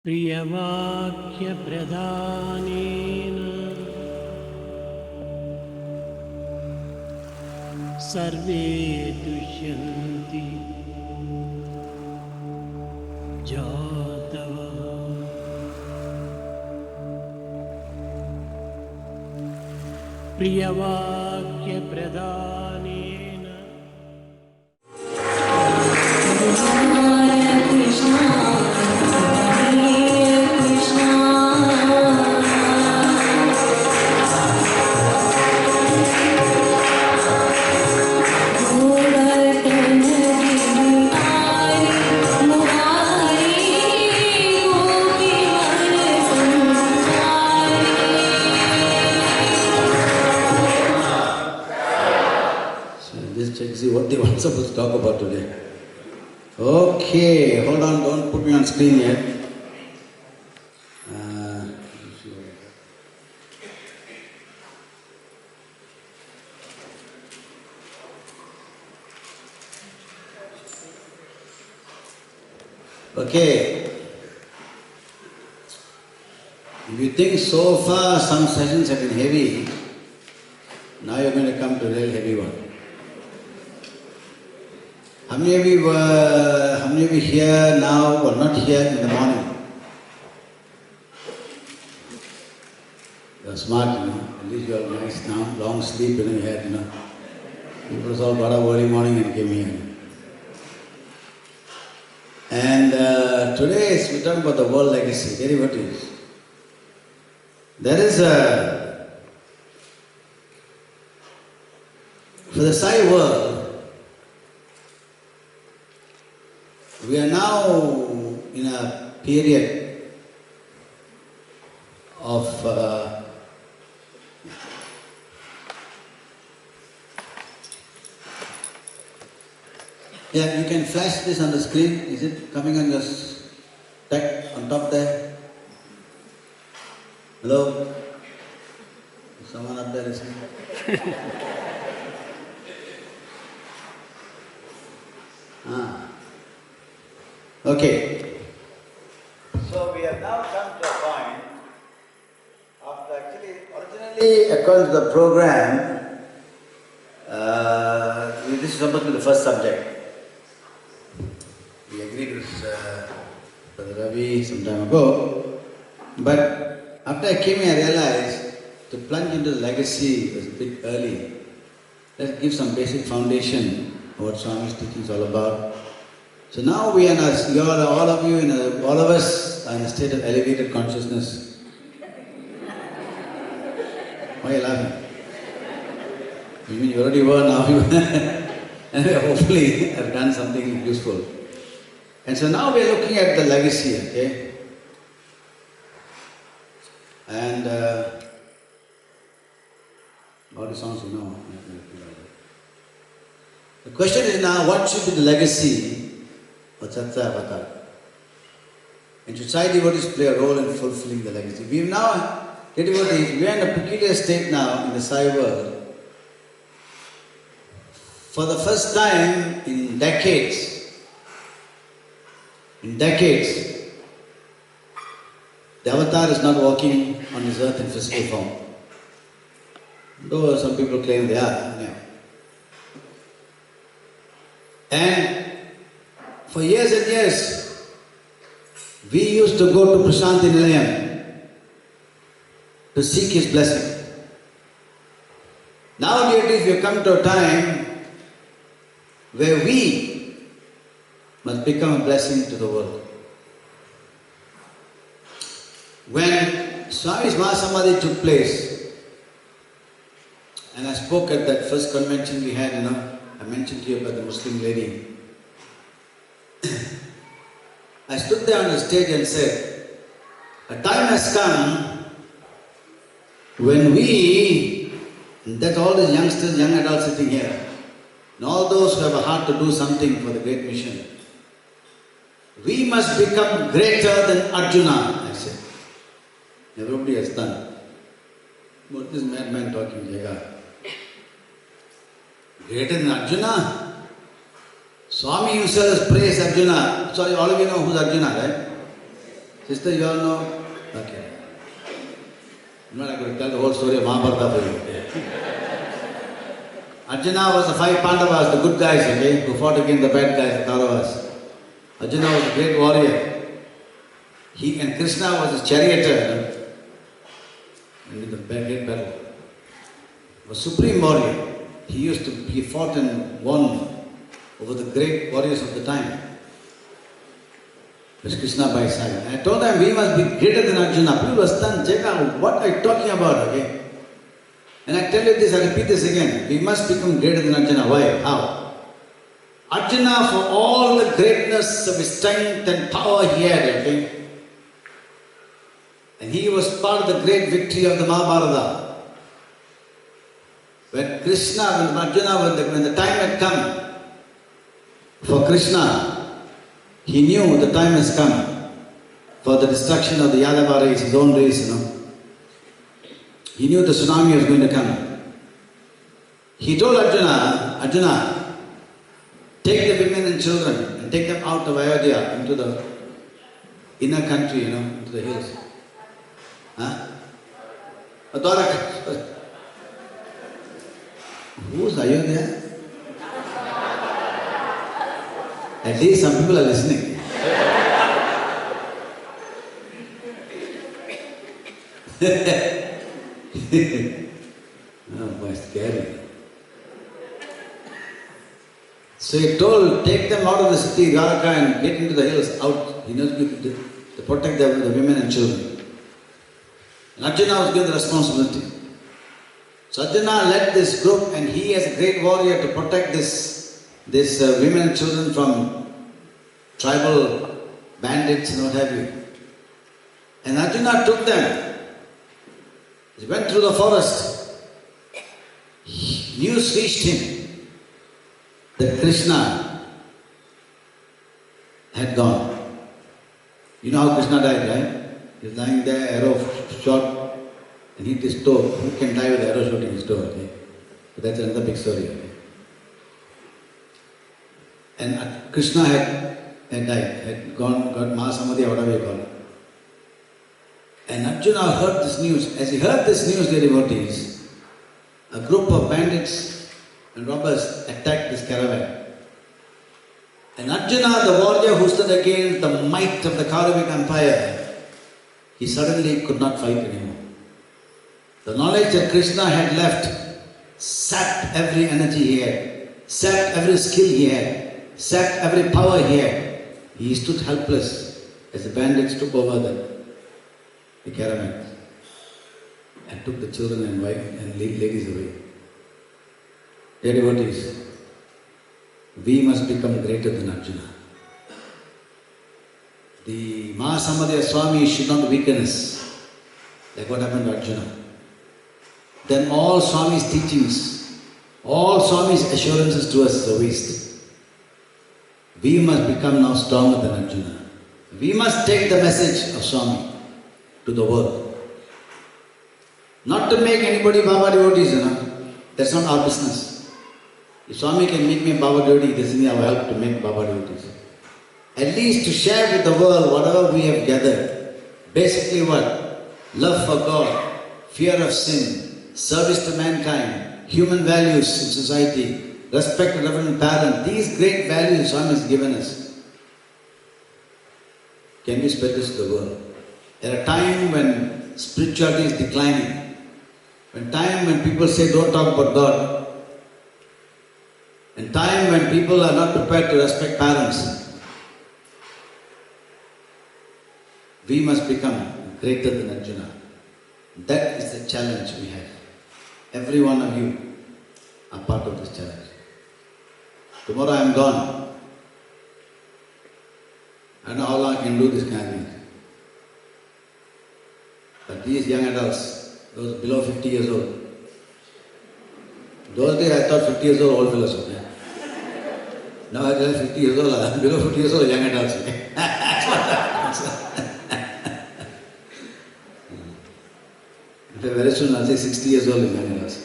प्रियवाक्यप्रधानेन survey तुष्यन्ति जातवः। प्रियवाक्यप्रधानेन see what they were supposed to talk about today. Okay, hold on, don't put me on screen yet. Okay. If you think so far some sessions have been heavy, now you're going to come to a real heavy one. How many of you here now or not here in the morning? You're smart, At least you are nice now, long sleep, you had, People all got up early morning and came here. And today we're talking about the world legacy, Devotees. There is for the SAI world, we are now in a period of yeah, you can flash this on the screen. Is it coming on your tech on top there? Hello? Is someone up there listening? Okay. So we have now come to a point after originally according to the program, this is supposed to be the first subject. We agreed with Brother Ravi some time ago, but after I came here I realized to plunge into the legacy was a bit early. Let's give some basic foundation of what Swami's teaching is all about. So now we are, all of us are in a state of elevated consciousness. Why are you laughing? You mean you already were now? And hopefully have done something useful. And so now we are looking at the legacy, okay? And all the songs you know. The question is now, what should be the legacy of Sathya Avatar? And should SAI devotees play a role in fulfilling the legacy? We now, devotees, we are in a peculiar state now in the SAI world. For the first time in decades, the Avatar is not walking on this earth in physical form. Though some people claim they are. Yeah. And for years and years, we used to go to Prashanti Nilayam to seek his blessing. Now, devotees, we have come to a time where we must become a blessing to the world. When Swami's Mahasamadhi took place, and I spoke at that first convention we had, I mentioned to you about the Muslim lady. I stood there on the stage and said, a time has come when we, that all these youngsters, young adults sitting here, and all those who have a heart to do something for the great mission, we must become greater than Arjuna, I said. Everybody has done. What is madman talking, Jega? Greater than Arjuna? Swami himself has praised Arjuna. Sorry, all of you know who's Arjuna, right? Sister, you all know? Okay. I'm not going to tell the whole story of Mahabharata for you. Arjuna was the 5 Pandavas, the good guys, okay, who fought against the bad guys, the Kauravas. Arjuna was a great warrior. He and Krishna was his charioteer. In the great battle. He was supreme warrior. He fought and won over the great warriors of the time. There's Krishna by his side. And I told them we must be greater than Arjuna. People were stunned. Jega, what are you talking about? Okay? And I tell you this, I repeat this again. We must become greater than Arjuna. Why? How? Arjuna, for all the greatness of his strength and power he had, okay? And he was part of the great victory of the Mahabharata. When Arjuna, when the time had come for Krishna, he knew the time has come for the destruction of the Yadava race, his own race, He knew the tsunami was going to come. He told Arjuna, take the women and children and take them out of Ayodhya into the inner country, into the hills. Who's Ayodhya? At least some people are listening. Oh boy, scary. So he told, take them out of the city, Dwaraka, and get into the hills, out. He knows to protect the women and children. And Arjuna was given the responsibility. So Arjuna led this group, and he, as a great warrior, to protect this women and children from tribal bandits and what have you. And Arjuna took them. He went through the forest. News reached him that Krishna had gone. You know how Krishna died, right? He was lying there, arrow shot, and hit his toe. Who can die with arrow shot in his toe? Okay? But that's another big story. Okay? And Krishna had died, had got Mahasamadhi, or whatever you call it. And Arjuna heard this news. As he heard this news, dear devotees, a group of bandits and robbers attacked this caravan. And Arjuna, the warrior who stood against the might of the Kauravic empire, he suddenly could not fight anymore. The knowledge that Krishna had left sapped every energy he had, sapped every skill he had, sapped every power he had. He stood helpless as the bandits took over the caravan and took the children and wife and ladies away. Dear devotees, we must become greater than Arjuna. The Mahasamadhi Swami should not weaken us, like what happened to Arjuna. Then all Swami's teachings, all Swami's assurances to us is a waste. We must become now stronger than Arjuna. We must take the message of Swami to the world. Not to make anybody Baba devotees, That's not our business. If Swami can make me a Baba devotee, this is our help to make Baba devotees. At least to share with the world whatever we have gathered. Basically what? Love for God, fear of sin, service to mankind, human values in society, respect to reverend parent. These great values Swami has given us. Can we spread this to the world? At a time when spirituality is declining, when people say don't talk about God, and time when people are not prepared to respect parents, we must become greater than Arjuna. That is the challenge we have. Every one of you are part of this challenge. Tomorrow I am gone. I don't know how long I can do this kind of thing. But these young adults, those below 50 years old, those days I thought 50 years old fellows, okay? Now I tell 50 years old, below 50 years old, young adults, okay? That's what happens. Very soon I'll say 60 years old is young adults.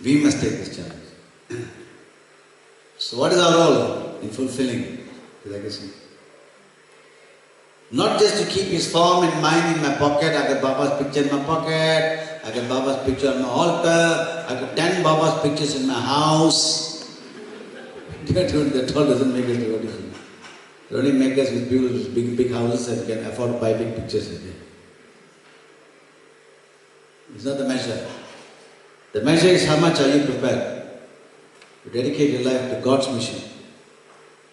We must take this challenge. So what is our role in fulfilling the legacy? Not just to keep his form and mind in my pocket. I got Baba's picture in my pocket. I got Baba's picture on my altar. I got 10 Baba's pictures in my house. That all doesn't make us devotees. It only makes us with people with big houses and can afford to buy big pictures. It's not the measure. The measure is how much are you prepared to dedicate your life to God's mission.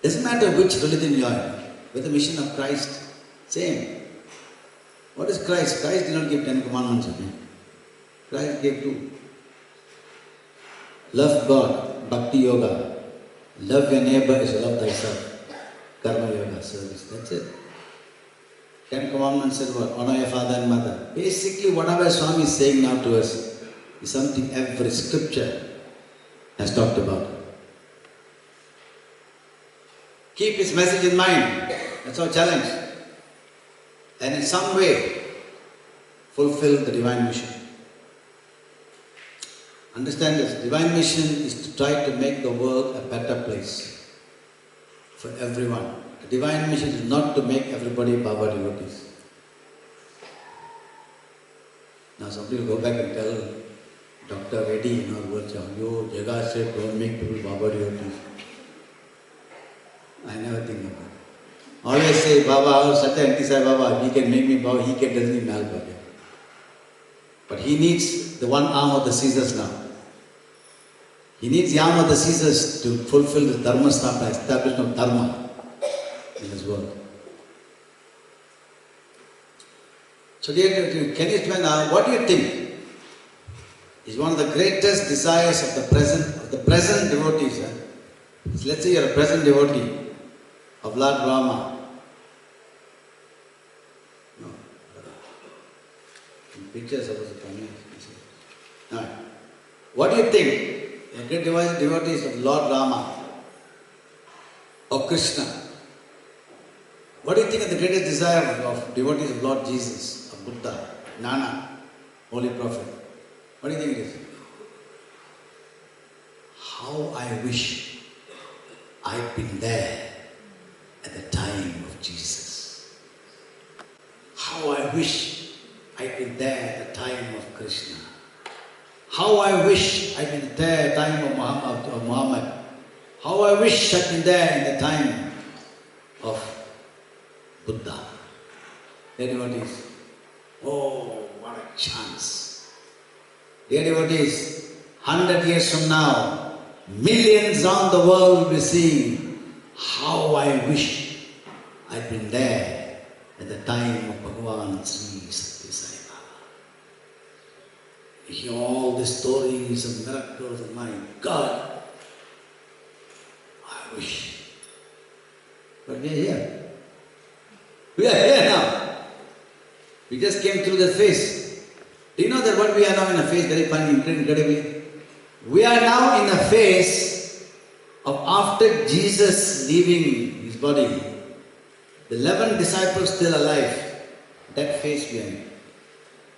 Doesn't matter which religion you are, with the mission of Christ. Same. What is Christ? Christ did not give 10 commandments. Christ gave 2. Love God, bhakti yoga. Love your neighbor as you love thyself. Karma yoga, service. That's it. 10 commandments said what? Honor your father and mother. Basically, whatever Swami is saying now to us is something every scripture has talked about. Keep his message in mind. That's our challenge. And in some way, fulfill the divine mission. Understand this, divine mission is to try to make the world a better place for everyone. The divine mission is not to make everybody Baba devotees. Now somebody will go back and tell Dr. Reddy in our world, yo, Jega said don't make people Baba devotees. I never think of that. Always say, Baba, Sathya and Sai Baba, he can make me Baba, he can doesn't even help. But he needs the one arm of the Caesars now. He needs the arm of the Caesars to fulfill the Dharma Sthapana, establishment of Dharma in this world. So dear, can you explain now, what do you think is one of the greatest desires of the present devotees? So let's say you're a present devotee of Lord Rama. No. Pictures of the family. Now, what do you think? The great devotees of Lord Rama or Krishna. What do you think of the greatest desire of devotees of Lord Jesus, of Buddha, Nana, Holy Prophet? What do you think it is? How I wish I'd been there at the time of Jesus. How I wish I'd been there at the time of Krishna. How I wish I'd been there at the time of Muhammad. How I wish I'd been there in the time of Buddha. Dear devotees, oh, what a chance. Dear devotees, 100 years from now, millions around the world will be seeing how I wish I'd been there at the time of Bhagavan Sri Sathya Sai Baba. You hear all the stories of miracles of my God. I wish. But we are here. We are here now. We just came through the phase. Do you know that what we are now in a phase, very funny, incredibly? We are now in a phase of after Jesus leaving his body, the 11 disciples still alive, that phase we are in.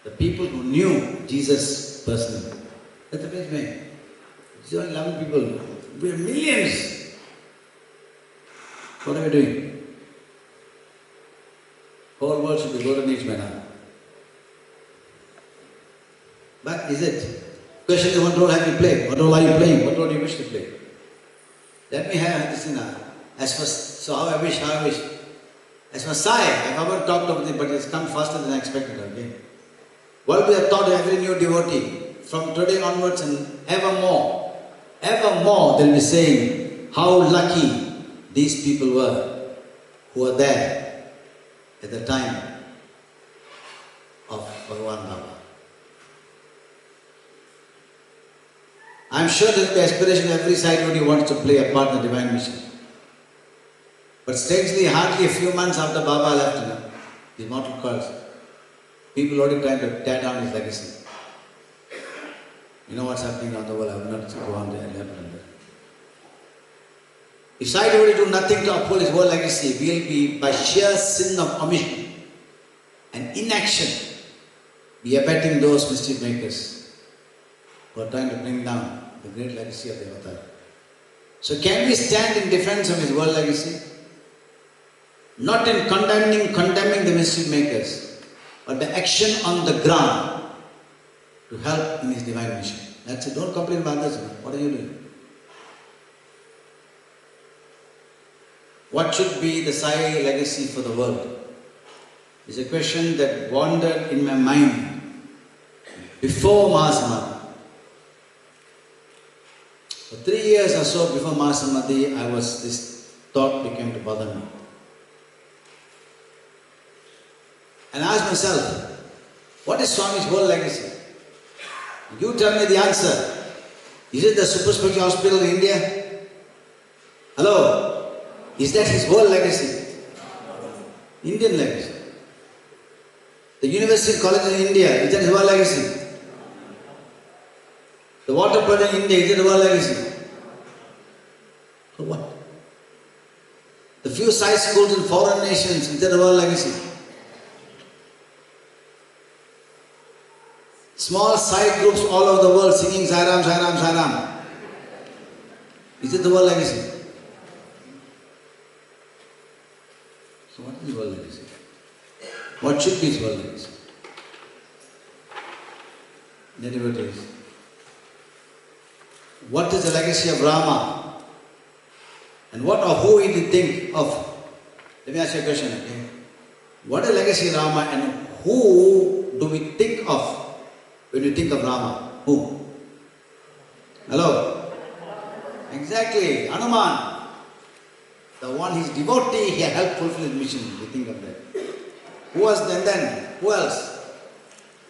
The people who knew Jesus personally, that's the phase we are in. These are 11 people. We are millions. What are we doing? Whole world should be golden age by now. But is it? Question is, what role have you played? What role are you playing? What role do you wish to play? Let me have this in how I wish. As for SAI, I haven't talked of it, but it's come faster than I expected, okay? What we have taught every new devotee, from today onwards and evermore, they'll be saying how lucky these people were who were there at the time of Bhagavan Baba. I'm sure there will be aspiration every side devotee wants to play a part in the divine mission. But strangely, hardly a few months after Baba left, the immortal coils, people already trying to tear down his legacy. You know what's happening around the world, I will not go on there and happen. If side devotee do nothing to uphold his world legacy, we will be, by sheer sin of omission and inaction, be abetting those mischief makers who are trying to bring down the great legacy of the avatar. So can we stand in defense of his world legacy? Not in condemning the mischief makers, but the action on the ground to help in his divine mission. That's it. Don't complain about others. What are you doing? What should be the SAI legacy for the world? It's a question that wandered in my mind before Mahasamadhi. For 3 years or so before Mahasamadhi, this thought began to bother me. And I asked myself, what is Swami's whole legacy? You tell me the answer. Is it the super specialty hospital in India? Hello? Is that his whole legacy? Indian legacy. The university college in India, is that his whole legacy? The water project in India, is that his whole legacy? For what? The few science schools in foreign nations, is that his whole legacy? Small side groups all over the world singing Sairam, Sairam, Sairam. Is it the world legacy? So what is world legacy? What should be his world legacy? Devotees. What is the legacy of Rama? And what or who did he think of? Let me ask you a question, okay? What is the legacy of Rama and who do we think of when you think of Rama? Who? Hello? Exactly, Hanuman. The one, his devotee, he helped fulfill his mission. We think of that. Who was then? Who else?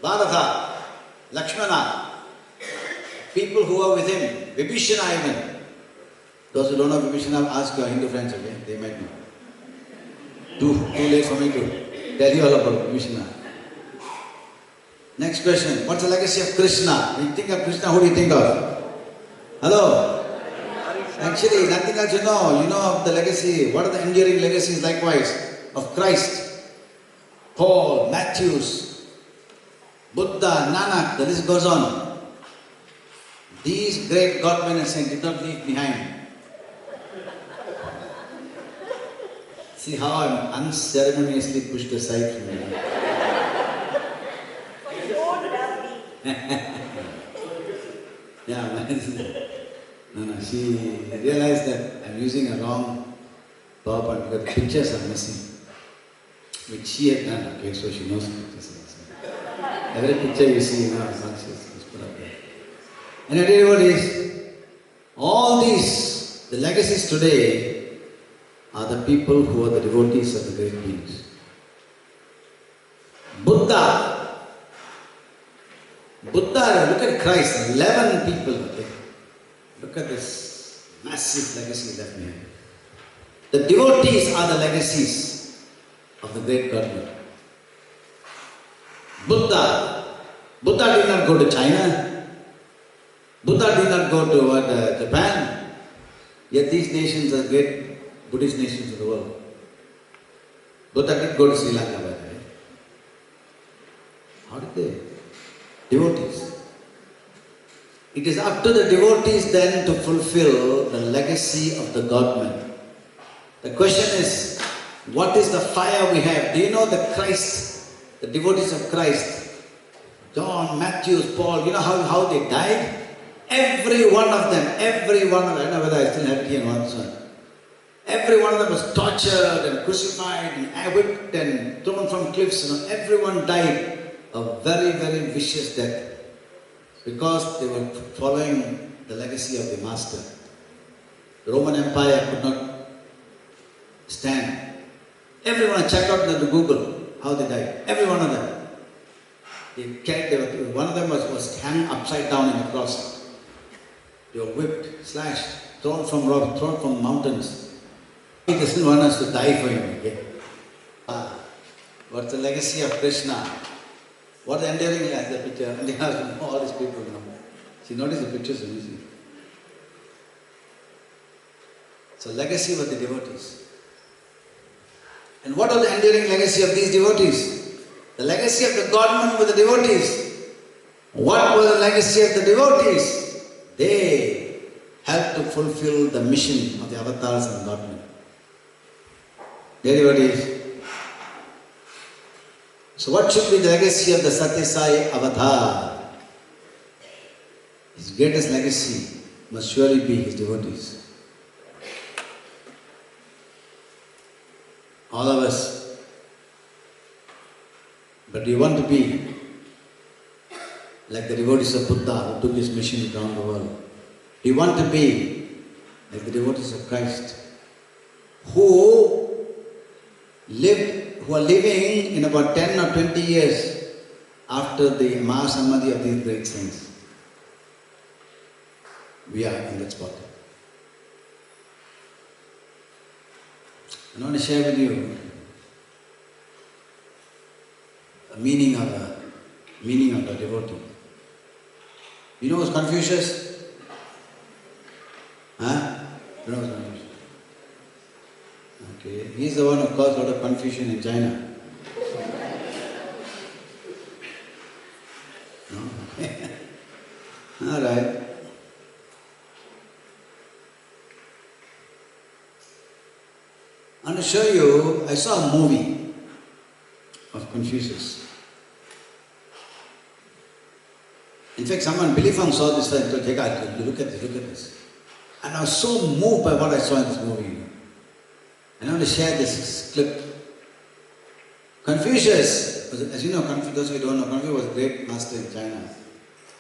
Bharata, Lakshmana, people who were with him, Vibhishana even. Those who don't know Vibhishana, ask your Hindu friends, okay? They might know. Too late for me to tell you all about Vibhishana. Next question. What's the legacy of Krishna? When you think of Krishna, who do you think of? Hello? Actually, nothing else you know. You know of the legacy. What are the enduring legacies likewise? Of Christ, Paul, Matthews, Buddha, Nanak, the list goes on. These great God-men and saints did not leave behind. See how I'm unceremoniously pushed aside from you. Yeah, no, she realized that I'm using a wrong PowerPoint because the pictures are missing, which she had done, okay, so she knows the pictures are missing. Every picture you see now is not she's put up there. And I tell you what is, all these, the legacies today are the people who are the devotees of the great beings. Buddha, look at Christ, 11 people, okay? Look at this massive legacy left behind. The devotees are the legacies of the great Godhead. Buddha did not go to China. Buddha did not go to Japan. Yet these nations are great Buddhist nations of the world. Buddha did go to Sri Lanka, by the way. How did they? Devotees. It is up to the devotees then to fulfill the legacy of the God-man. The question is, what is the fire we have? Do you know that Christ, the devotees of Christ, John, Matthew, Paul, you know how they died? Every one of them, I don't know whether I still have it here in one son. Every one of them was tortured and crucified and whipped and thrown from cliffs. You know, everyone died a very, very vicious death because they were following the legacy of the Master. The Roman Empire could not stand. Everyone, check out the Google how they died. Every one of them. One of them was hanged upside down in a cross. They were whipped, slashed, thrown from rocks, thrown from mountains. He doesn't want us to die for him. Okay? What's the legacy of Krishna? What the enduring the picture? And they asked all these people. You know. See, notice the pictures are easy. So legacy of the devotees. And what was the enduring legacy of these devotees? The legacy of the God-man with the devotees. What was the legacy of the devotees? They helped to fulfill the mission of the avatars and God-men. Devotees. So what should be the legacy of the Sathya Sai avatar? His greatest legacy must surely be his devotees. All of us. But do you want to be like the devotees of Buddha who took his mission around the world? Do you want to be like the devotees of Christ who are living in about 10 or 20 years after the Mahasamadhi of these great saints? We are in that spot. I want to share with you a meaning of a devotee. You know who's Confucius? Huh? You know who's Confucius? Okay. He's the one who caused a lot of confusion in China. No? Alright. I want to show you, I saw a movie of Confucius. In fact, someone, Bilifang, saw this and told Jega, look at this. And I was so moved by what I saw in this movie. And I want to share this clip. Confucius, as you know, those who don't know, Confucius was a great master in China.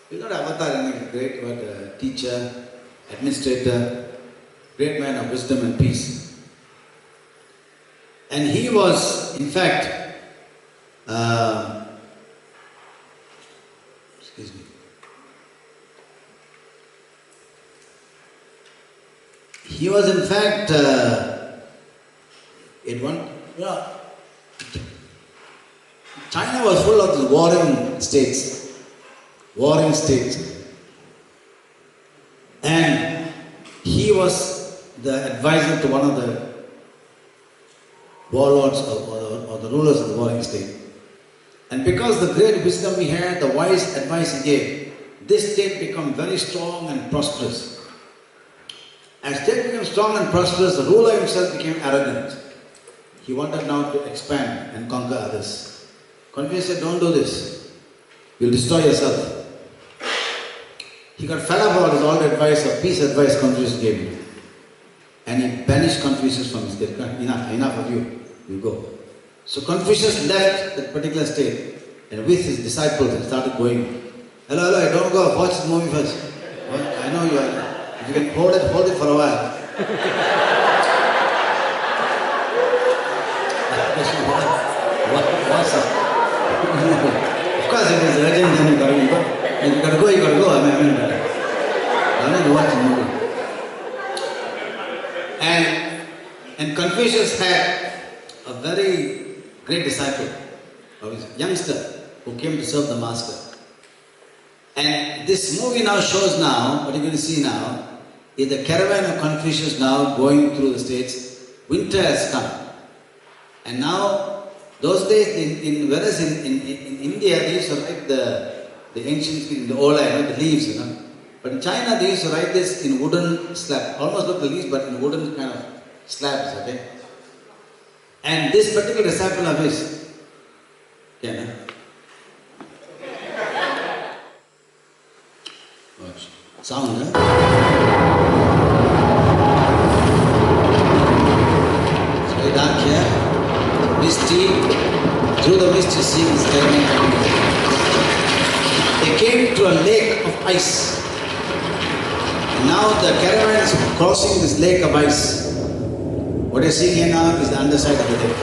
He was not an avatar, he was a great teacher, administrator, great man of wisdom and peace. And he was, in fact, he was in fact, China was full of the warring states. And he was the advisor to one of the warlords or the rulers of the warring state. And because the great wisdom he had, the wise advice he gave, this state became very strong and prosperous. As state became strong and prosperous, the ruler himself became arrogant. He wanted now to expand and conquer others. Confucius said, don't do this. You'll destroy yourself. He got fed up about all the advice of peace advice Confucius gave him. And he banished Confucius from his state. Enough of you. You go. So Confucius left that particular state and with his disciples he started going. Hello, don't go. Watch the movie first. I know you are. If you can hold it for a while. What's up? Of course, if it's urgent, then you gotta go. If you gotta go, you gotta go. I mean, watch the movie. And Confucius had a very great disciple, a youngster, who came to serve the master. And this movie now shows what you're going to see now, is the caravan of Confucius now going through the states. Winter has come. And now, those days, whereas in India, they used to write the ancient, in the old the leaves, But in China, they used to write this in wooden slabs, almost like the leaves, but in wooden kind of slabs, okay? And this particular disciple of his, watch. Sound, huh? It's very dark here. Misty. Through the mist you see this caravan coming. They came to a lake of ice. And now the caravan is crossing this lake of ice. What you're seeing here now is the underside of the lake.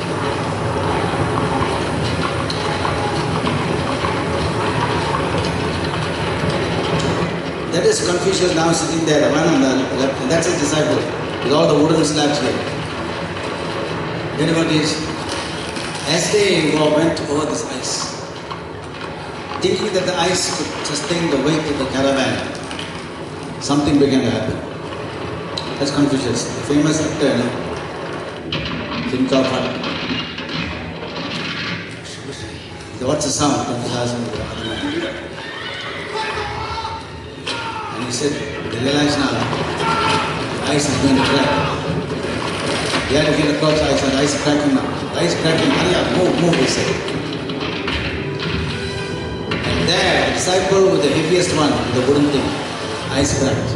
That is Confucius now sitting there, the one on the left, and that's his disciple, with all the wooden slabs here. Devotees, as they went over this ice, thinking that the ice could sustain the weight of the caravan, something began to happen. That's Confucius, the famous actor, Think of what? What's the sound? Confucius asked him the other man. And he said, they realize now, the ice is going to crack. He had to get across the ice, and the ice is cracking now. The ice is cracking, hurry up, move, he said. And there, the disciple with the heaviest one, the wooden thing, ice cracked.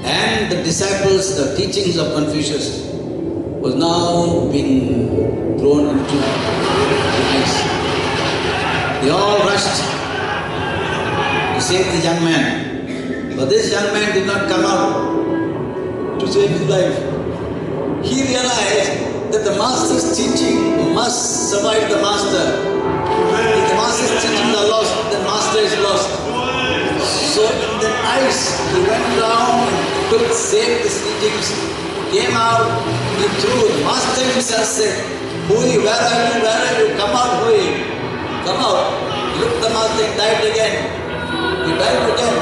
And the disciples, the teachings of Confucius was now being thrown into the ice. They all rushed to save the young man. But this young man did not come out to save his life. He realized that the master's teaching must survive the master. If the master's teachings are lost, the master is lost. So in the ice, he went down and saved the teachings, came out, he threw. The master himself said, Hui, where are you? Come out, Hui. Come out. Look, the master died again. He died again.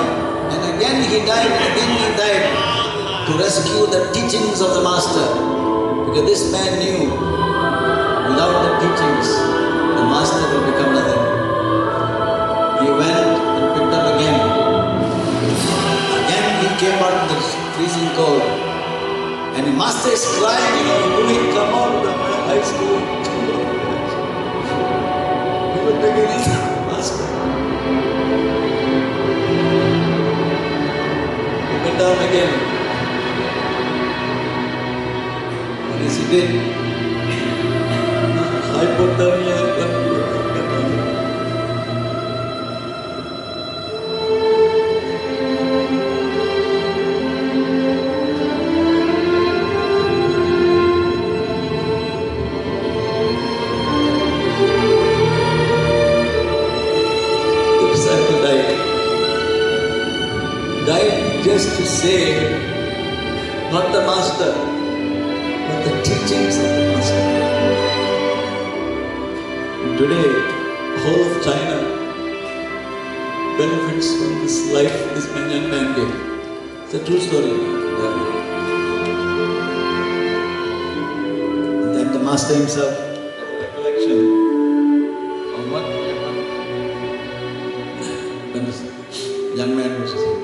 And again he died, and again he died to rescue the teachings of the master. Because this man knew, without the teachings, the master will become nothing. He went and picked up again. Again he came out in the freezing cold. And the master is crying, Louis, come out of the high school. He was begging his master. He went down again. And as he did, hypothermia got just to save not the master, but the teachings of the master. And today, the whole of China benefits from this life this young man gave. It's a true story. And then the master himself had a recollection of what when this young man was saying.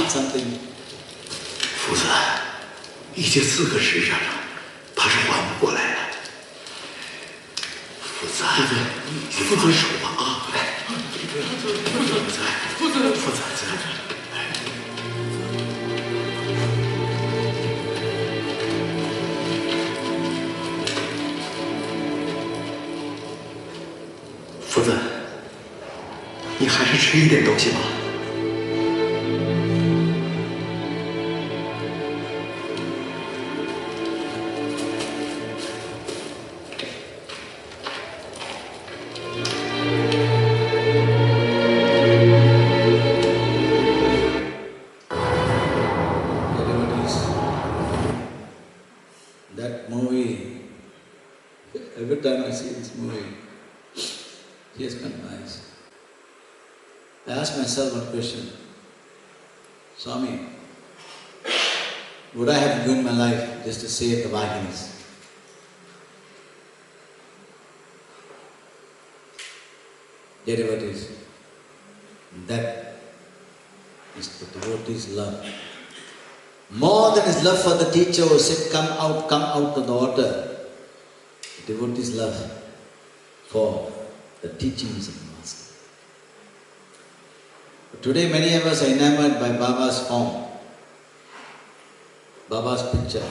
Something. 夫子，已经4个时辰了，他是缓不过来了。夫子，你放手吧啊！夫子，夫子，你还是吃一点东西吧。 Every time I see this movie, tears come to my eyes. I ask myself one question. Swami, would I have given my life just to save the Vaginis? Dear devotees, that is the devotee's love. More than his love for the teacher who said, come out to the water. The devotee's love for the teachings of the Master. But today many of us are enamored by Baba's form, Baba's picture.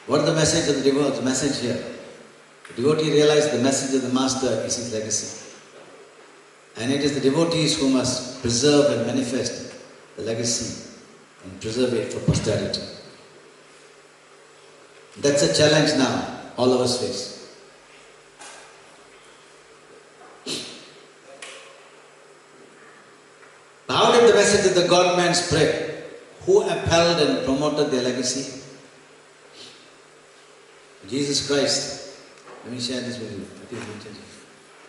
What is the message of the devotee? The message here. The devotee realized the message of the Master is his legacy. And it is the devotees who must preserve and manifest the legacy and preserve it for posterity. That's a challenge now all of us face. How did the message of the God-man spread? Who upheld and promoted their legacy? Jesus Christ. Let me share this with you.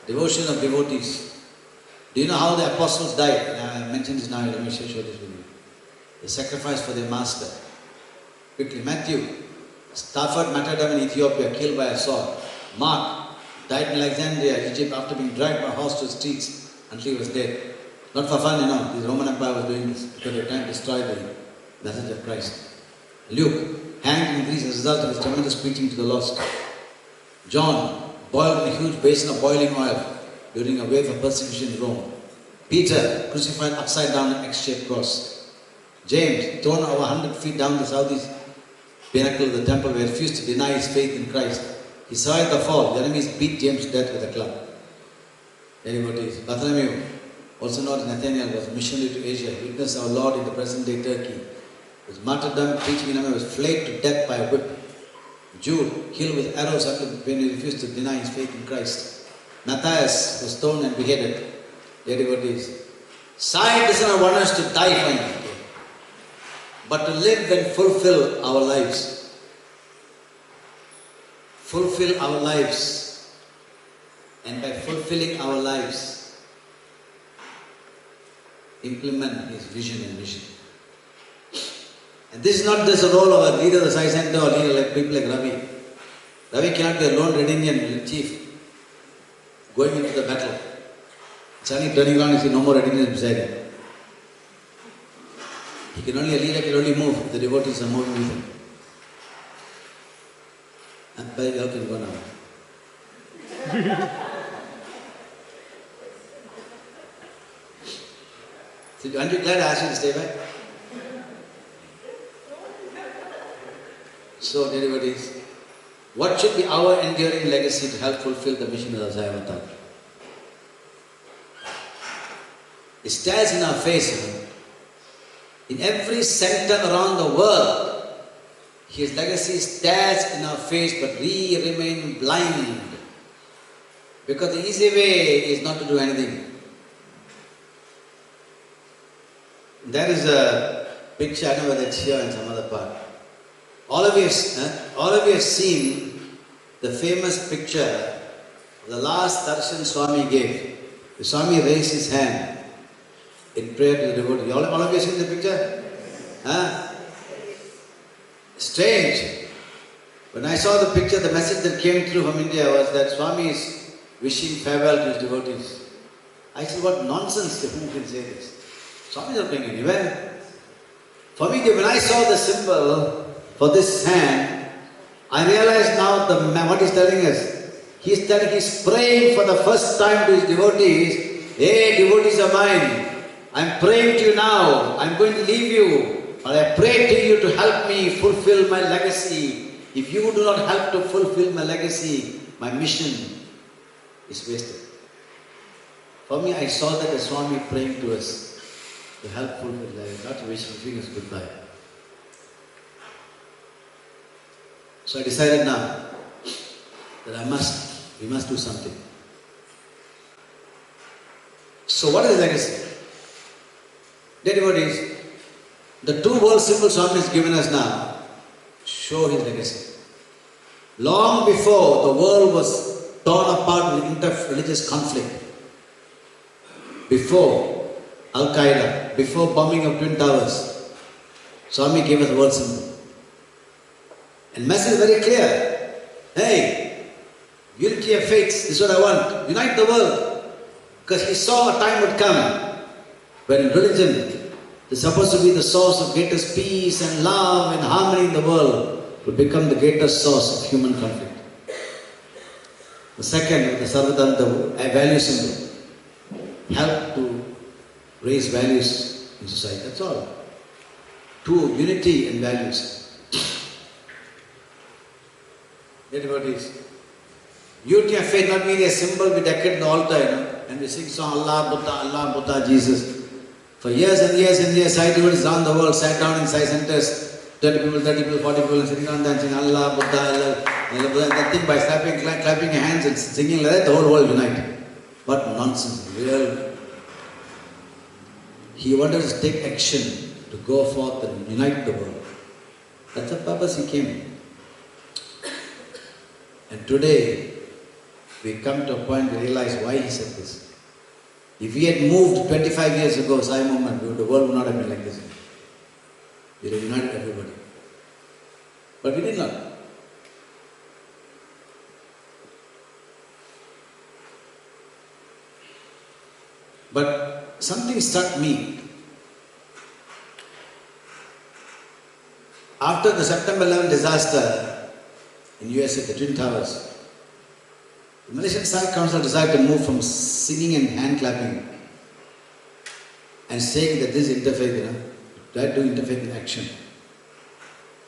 Devotion of devotees. Do you know how the apostles died? I mentioned this now, let me show this with you. They sacrificed for their master. quickly. Matthew, Stafford martyrdom in Ethiopia, killed by a sword. Mark died in Alexandria, Egypt, after being dragged by horse to the streets until he was dead. Not for fun, the Roman Empire was doing this because they were trying to destroy the message of Christ. Luke, hanged in Greece as a result of his tremendous preaching to the lost. John, boiled in a huge basin of boiling oil during a wave of persecution in Rome. Peter, crucified upside down an X-shaped cross. James, thrown over 100 feet down the southeast pinnacle of the temple where he refused to deny his faith in Christ. He survived the fall. The enemies beat James to death with a club. Devotees. Bartholomew, also known as Nathaniel, was a missionary to Asia. He witnessed our Lord in the present-day Turkey. He was martyrdom, preaching in America, was flayed to death by a whip. Jude, killed with arrows when he refused to deny his faith in Christ. Matthias was stoned and beheaded. Devotees. SAI does not want us to die finally, but to live and fulfill our lives. Fulfill our lives. And by fulfilling our lives, implement his vision and mission. And this is not just a role of a leader of the SAI Center or leader like people like Ravi. Ravi cannot be a lone Red Indian chief going into the battle. Suddenly turning around and see no more Red Indians beside him. He can only, a leader can only move if the devotees are moving with him. And by the way, can go now. So aren't you glad I asked you to stay back? So, devotees, what should be our enduring legacy to help fulfill the mission of the SAI Avatar? It stares in our face. In every center around the world, his legacy stares in our face, but we remain blind. Because the easy way is not to do anything. There is a picture, I don't know whether it's here in some other part. All of you have seen the famous picture the last darshan Swami gave. The Swami raised his hand in prayer to the devotee. All of you have seen the picture? Strange. When I saw the picture, the message that came through from India was that Swami is wishing farewell to his devotees. I said, what nonsense, who can say this? Swami is not going anywhere. For me, when I saw the symbol for this hand, I realized now what he's telling us. He's praying for the first time to his devotees. Hey, devotees of mine, I'm praying to you now. I'm going to leave you. But I pray to you to help me fulfill my legacy. If you do not help to fulfill my legacy, my mission is wasted. For me, I saw that as Swami praying to us to help fulfill legacy, not to wishing us goodbye. So I decided now that we must do something. So what is legacy? Dear devotees, the two world symbols Swami has given us now show his legacy. Long before the world was torn apart with inter-religious conflict, before Al-Qaeda, before bombing of Twin Towers, Swami gave us a world symbol. And message is very clear. Hey, unity of faiths, this is what I want. Unite the world. Because he saw a time would come when religion is supposed to be the source of greatest peace and love and harmony in the world would become the greatest source of human conflict. The second, the Sarvadanta, a value symbol. Help to raise values in society. That's all. Two, unity and values. Devotees. Unity of faith not merely a symbol we decorate in the altar, and we sing song Allah, Buddha, Jesus. For years and years and years, SAI devotees around the world sat down in SAI centers, 30 people, 40 people, and sitting down dancing Allah, Buddha, Allah, nothing by clapping your hands and singing like that, the whole world united. What nonsense. He wanted us to take action to go forth and unite the world. That's the purpose he came. And today, we come to a point to realize why he said this. If we had moved 25 years ago, SAI movement, the world would not have been like this. We would have united everybody. But we did not. But something struck me. After the September 11 disaster in USA, the Twin Towers, the Malaysian SAI Council decided to move from singing and hand clapping and saying that this is interfaith, try to do interfaith in action.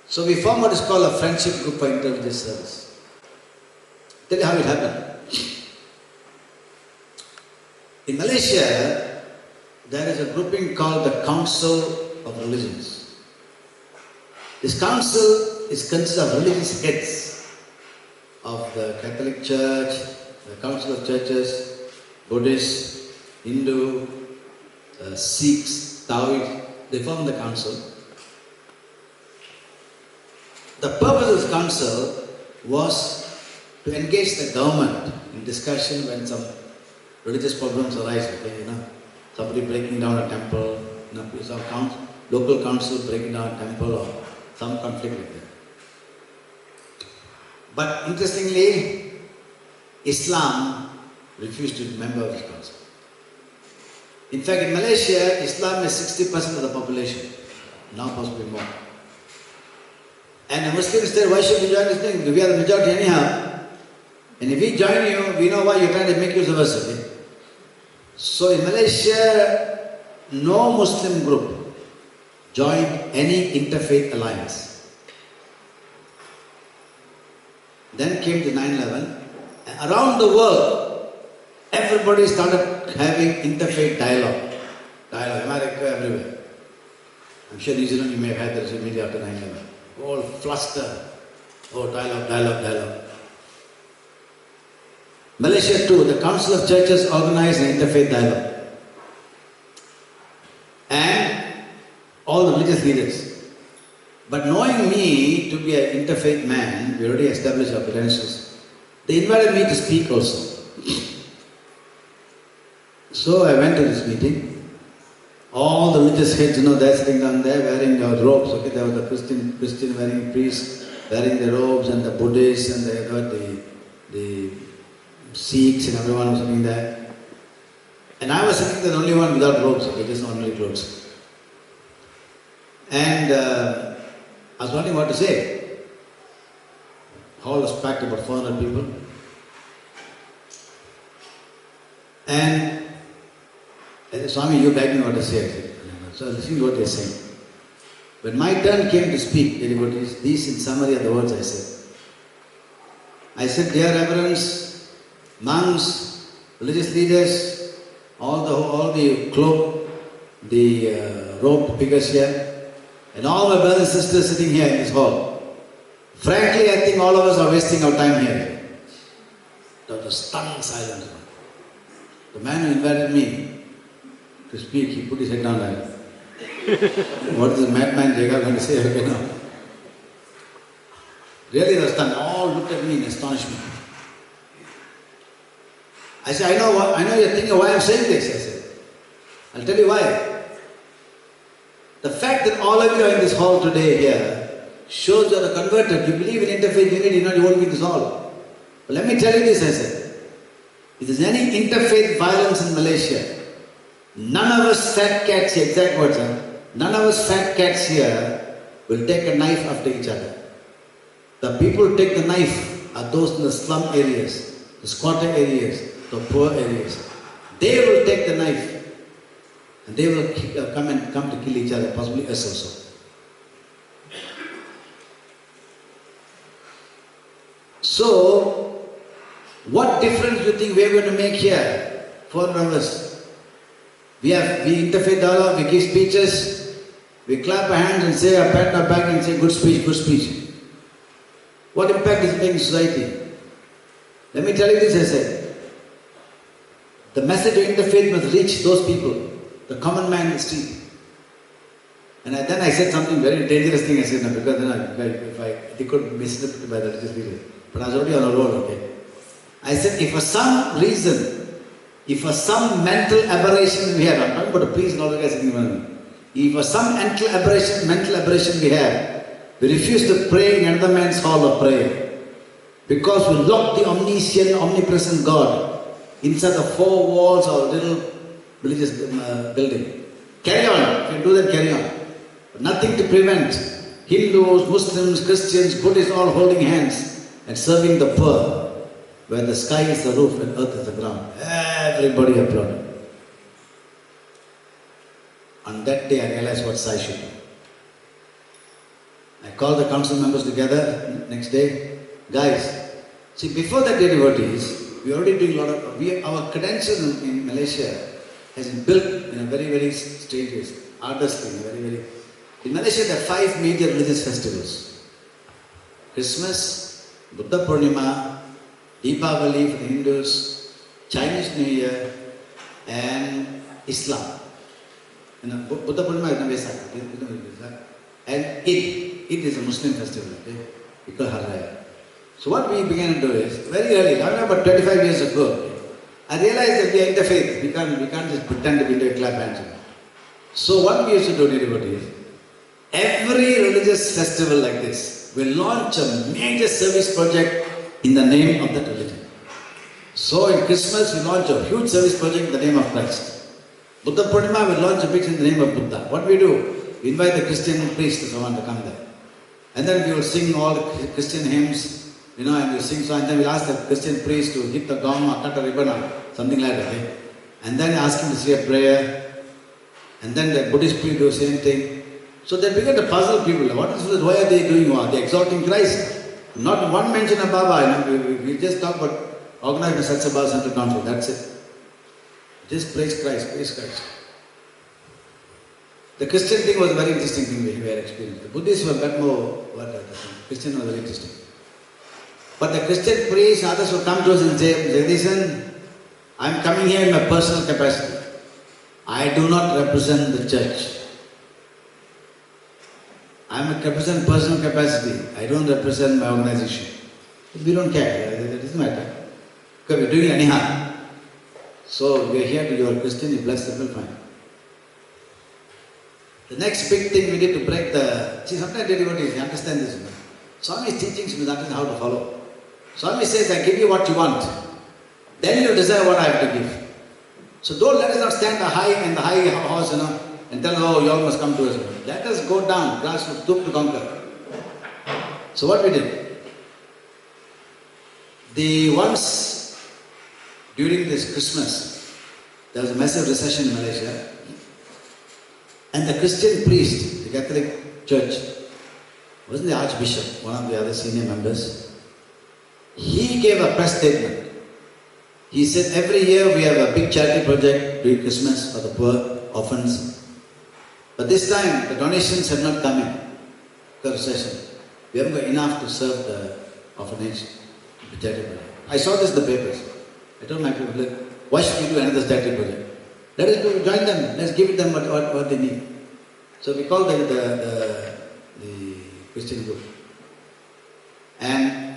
So we formed what is called a friendship group for inter-religious service. Tell you how it happened. In Malaysia, there is a grouping called the Council of Religions. This council consists of religious heads of the Catholic Church, the Council of Churches, Buddhist, Hindu, Sikhs, Taoists. They form the council. The purpose of this council was to engage the government in discussion when some religious problems arise. Somebody breaking down a temple, some local council breaking down a temple, or some conflict like that. But interestingly, Islam refused to be a member of this council. In fact, in Malaysia, Islam is 60% of the population, now possibly more. And the Muslims said, why should we join this thing? We are the majority anyhow. And if we join you, we know why you're trying to make use of us. Okay? So in Malaysia, no Muslim group joined any interfaith alliance. Then came the 9/11. Around the world, everybody started having interfaith dialogue. America, everywhere. I'm sure New Zealand, you may have had that immediately after 9/11. All fluster. Oh, dialogue. Malaysia too, the Council of Churches organized an interfaith dialogue. And all the religious leaders. But knowing me to be an interfaith man, we already established our credentials, they invited me to speak also. So I went to this meeting. All the religious heads, they're sitting down there wearing their robes. Okay, there was the Christian wearing priests wearing their robes, and the Buddhists, and the Sikhs, and everyone was sitting there. And I was sitting there, the only one without robes, okay, just ordinary clothes. And I was wondering what to say. Hall was packed, about 400 people. And I said, Swami, you guide me what to say. I said, so I was listening to what they're saying. When my turn came to speak, Devotees, these in summary are the words I said. I said, dear reverends, monks, religious leaders, all the cloak, the robed figures here, and all my brothers and sisters sitting here in this hall. Frankly, I think all of us are wasting our time here. There was a stunned silence. The man who invited me to speak, he put his head down like, what is the madman Jega going to say? Okay, now. Really, they were stunned. All looked at me in astonishment. I said, I know you're thinking why I'm saying this. I said, I'll tell you why. The fact that all of you are in this hall today here shows you're a converted. You believe in interfaith unity, you won't be in this hall. But let me tell you this, I said. If there's any interfaith violence in Malaysia, none of us fat cats here, exact words, none of us fat cats here will take a knife after each other. The people who take the knife are those in the slum areas, the squatter areas, the poor areas. They will take the knife and they will come to kill each other, possibly us also. So, what difference do you think we are going to make here? 400 of us. We interfaith dialogue, we give speeches, we clap our hands and say, pat our back and say, good speech, good speech. What impact is it making in society? Let me tell you this, I said. The message of interfaith must reach those people, the common man in the street. And then I said something very dangerous thing, I said, no, because then they could misinterpret by the religious leader. But I was already on a roll, okay. I said, if for some reason, if for some mental aberration we have, I'm talking about a priest and all the guys sitting around me. If for some mental aberration we have, We refuse to pray in another man's hall of prayer because we lock the omniscient, omnipresent God inside the four walls of a little religious building. Carry on. If you do that, carry on. But nothing to prevent Hindus, Muslims, Christians, Buddhists all holding hands and serving the poor, where the sky is the roof and earth is the ground. Everybody applauded. On that day, I realized what SAI should do. I called the council members together next day. Guys, see, before that day, devotees, we already doing a lot of, our credentials in Malaysia has been built in a very, very strange way, artistry, in Malaysia, there are 5 major religious festivals. Christmas, Buddha Purnima, Deepavali for the Hindus, Chinese New Year, and Islam. Buddha Purnima is Vesak. And Eid is a Muslim festival. Okay? We call Har Raya. So what we began to do is, very early, I remember about 25 years ago, I realized that we are interfaith. We can't just pretend to be into a clap hands. So what we used to do, devotees, every religious festival like this will launch a major service project in the name of that religion. So in Christmas, we launch a huge service project in the name of Christ. Buddha Purnima, we launch a big in the name of Buddha. What we do? We invite the Christian priest or someone to come there. And then we will sing all the Christian hymns, and we'll sing so, and then we'll ask the Christian priest to hit the gong or cut a ribbon or something like that. Okay? And then ask him to say a prayer. And then the Buddhist priest do the same thing. So they begin to puzzle people. What is this? Why are they doing what? They're exalting Christ. Not one mention of Baba. We just talk about organized by Sathya Central Council. That's it. Just praise Christ, praise Christ. The Christian thing was a very interesting thing we had experienced. The Buddhists were a bit more, Christian was very interesting. But the Christian priests and others will come to us and say, Jagadeesan, I'm coming here in my personal capacity. I do not represent the church. I represent personal capacity. I don't represent my organization. We don't care. It doesn't matter. Because we're doing it anyhow. So we're here to your Christian, you bless the people, fine. The next big thing we need to break the... See, sometimes devotees, you understand this. Swami's teachings, we understand how to follow. Swami says, I give you what you want. Then you desire what I have to give. So don't let us not stand in the high horse, and tell, oh, you all must come to us. Let us go down, grassroots, stoop to conquer. So what we did? Once during this Christmas, there was a massive recession in Malaysia, and the Christian priest, the Catholic Church, wasn't the Archbishop, one of the other senior members, he gave a press statement. He said, every year we have a big charity project during Christmas for the poor, orphans. But this time, the donations had not come in, the recession. We haven't got enough to serve the orphanage, the charity project. I saw this in the papers. I told my people, look, why should we do another charity project? Let us join them, let's give them what they need. So we called the Christian group. And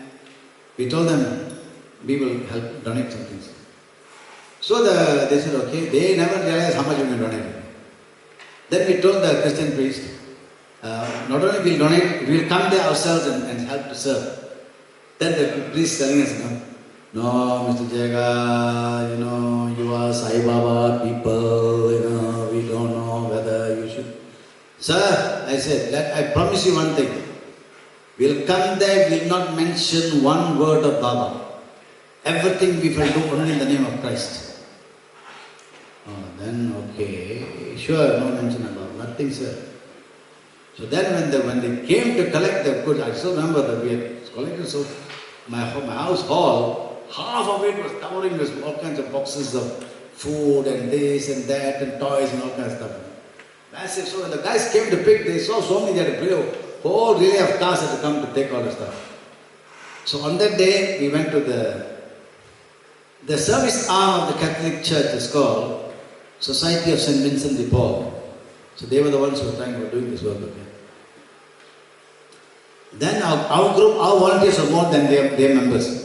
we told them, we will help donate some things. So they said, okay, they never realized how much we can donate. Then we told the Christian priest, not only we'll donate, we'll come there ourselves and help to serve. Then the priest telling us, no, Mr. Jega, you are Sai Baba people, we don't know whether you should. Sir, I said, I promise you one thing. We'll come there, we'll not mention one word of Baba. Everything we will do only in the name of Christ. Oh, then okay, sure, no mention about nothing, sir. So then when they came to collect the goods, I still remember that we had collected so my house hall, half of it was covering with all kinds of boxes of food and this and that and toys and all kinds of stuff. Massive. So when the guys came to pick, they saw so many, they had to bring a whole relay of cars had to come to take all the stuff. So on that day, we went to the service arm of the Catholic Church is called Society of St. Vincent de Paul. So they were the ones who were doing this work. Okay. Then our group, our volunteers were more than their members.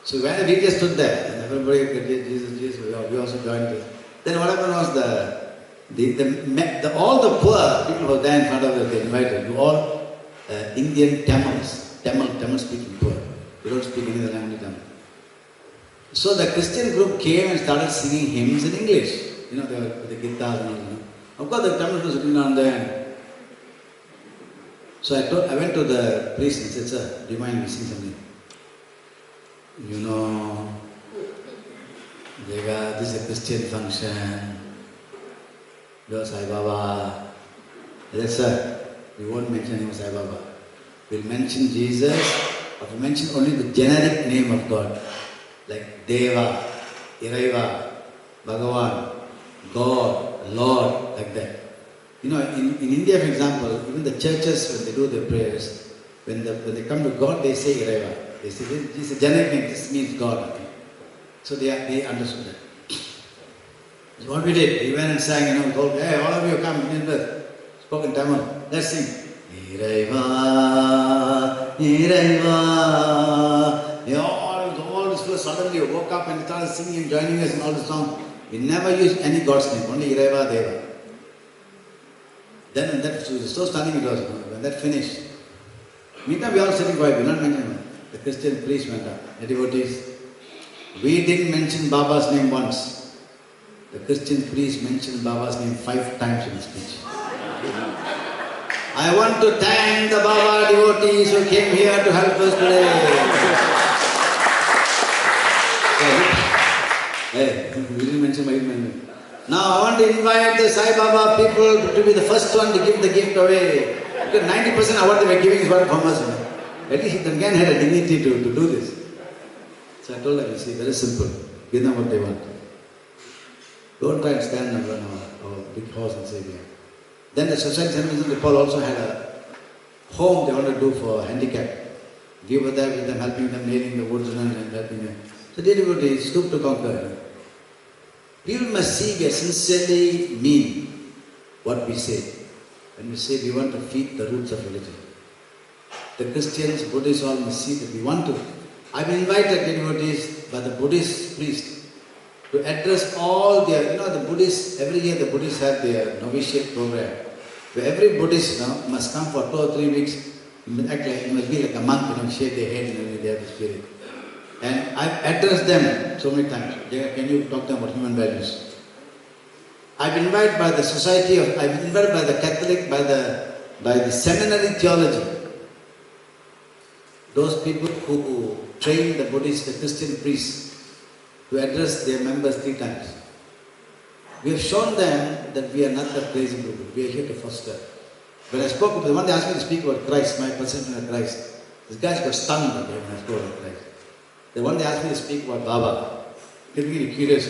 So when we just stood there, and everybody, Jesus, we also joined this. Then what happened was all the poor people who were there in front of us, they invited. Indian Tamils, Tamil speaking poor. They don't speak any other language Tamil. So the Christian group came and started singing hymns in English. You know, they were with the guitars and all. You know. Of course, the Tamils were sitting down there. So I went to the priest and said, "Sir, do you mind me sing something? You know, Jega, this is a Christian function. You are Sai Baba." I said, "Sir, we won't mention him Sai Baba. We'll mention Jesus, or we'll mention only the generic name of God, like Deva, Iraiva, Bhagavan, God, Lord, like that." You know, in India, for example, even the churches, when they do their prayers, when they come to God, they say Iraiva. They say, this is a generic name, this means God. Okay? So they understood that. So what we did, we went and sang, you know, told, "Hey, all of you come, spoke in Tamil, let's sing. Iraiva, Iraiva." You know, all this fellows suddenly woke up and started singing and joining us in all the songs. We never used any God's name, only Iraiva, Deva. Then when that was so stunning it was, when that finished, meantime we all sitting quiet, we not mentioning him. The Christian priest went up, the devotees. We didn't mention Baba's name once. The Christian priest mentioned Baba's name 5 times in his speech. "I want to thank the Baba devotees who came here to help us today." Hey, we didn't mention my name. Now I want to invite the Sai Baba people to be the first one to give the gift away. Because 90% of what they were giving is what from us. At least they again had a dignity to do this. So I told them, you see, very simple. Give them what they want. Don't try and stand and run our big house and say, "Yeah." Then the Society St. Paul also had a home they wanted to do for handicapped. We were there with them, helping them, nailing the woods and helping them. So they devotees stoop to conquer. People must see we are sincerely mean what we say. When we say we want to feed the roots of religion. The Christians, Buddhists all must see that we want to. I've been invited devotees by the Buddhist priest to address all their, you know, the Buddhists, every year the Buddhists have their novitiate program. Where every Buddhist must come for 2 or 3 weeks, it must be like a monk, shave their head and they have the spirit. And I've addressed them so many times. Can you talk to them about human values? I've been invited by the society of, I've been invited by the Catholic, by the seminary theology. Those people who train the Buddhist, the Christian priests to address their members 3 times. We have shown them that we are not that crazy people. We are here to foster. When I spoke with them, one they asked me to speak about Christ, my perception of Christ. These guys got stunned when I spoke about Christ. The one they asked me to speak about Baba, typically curious.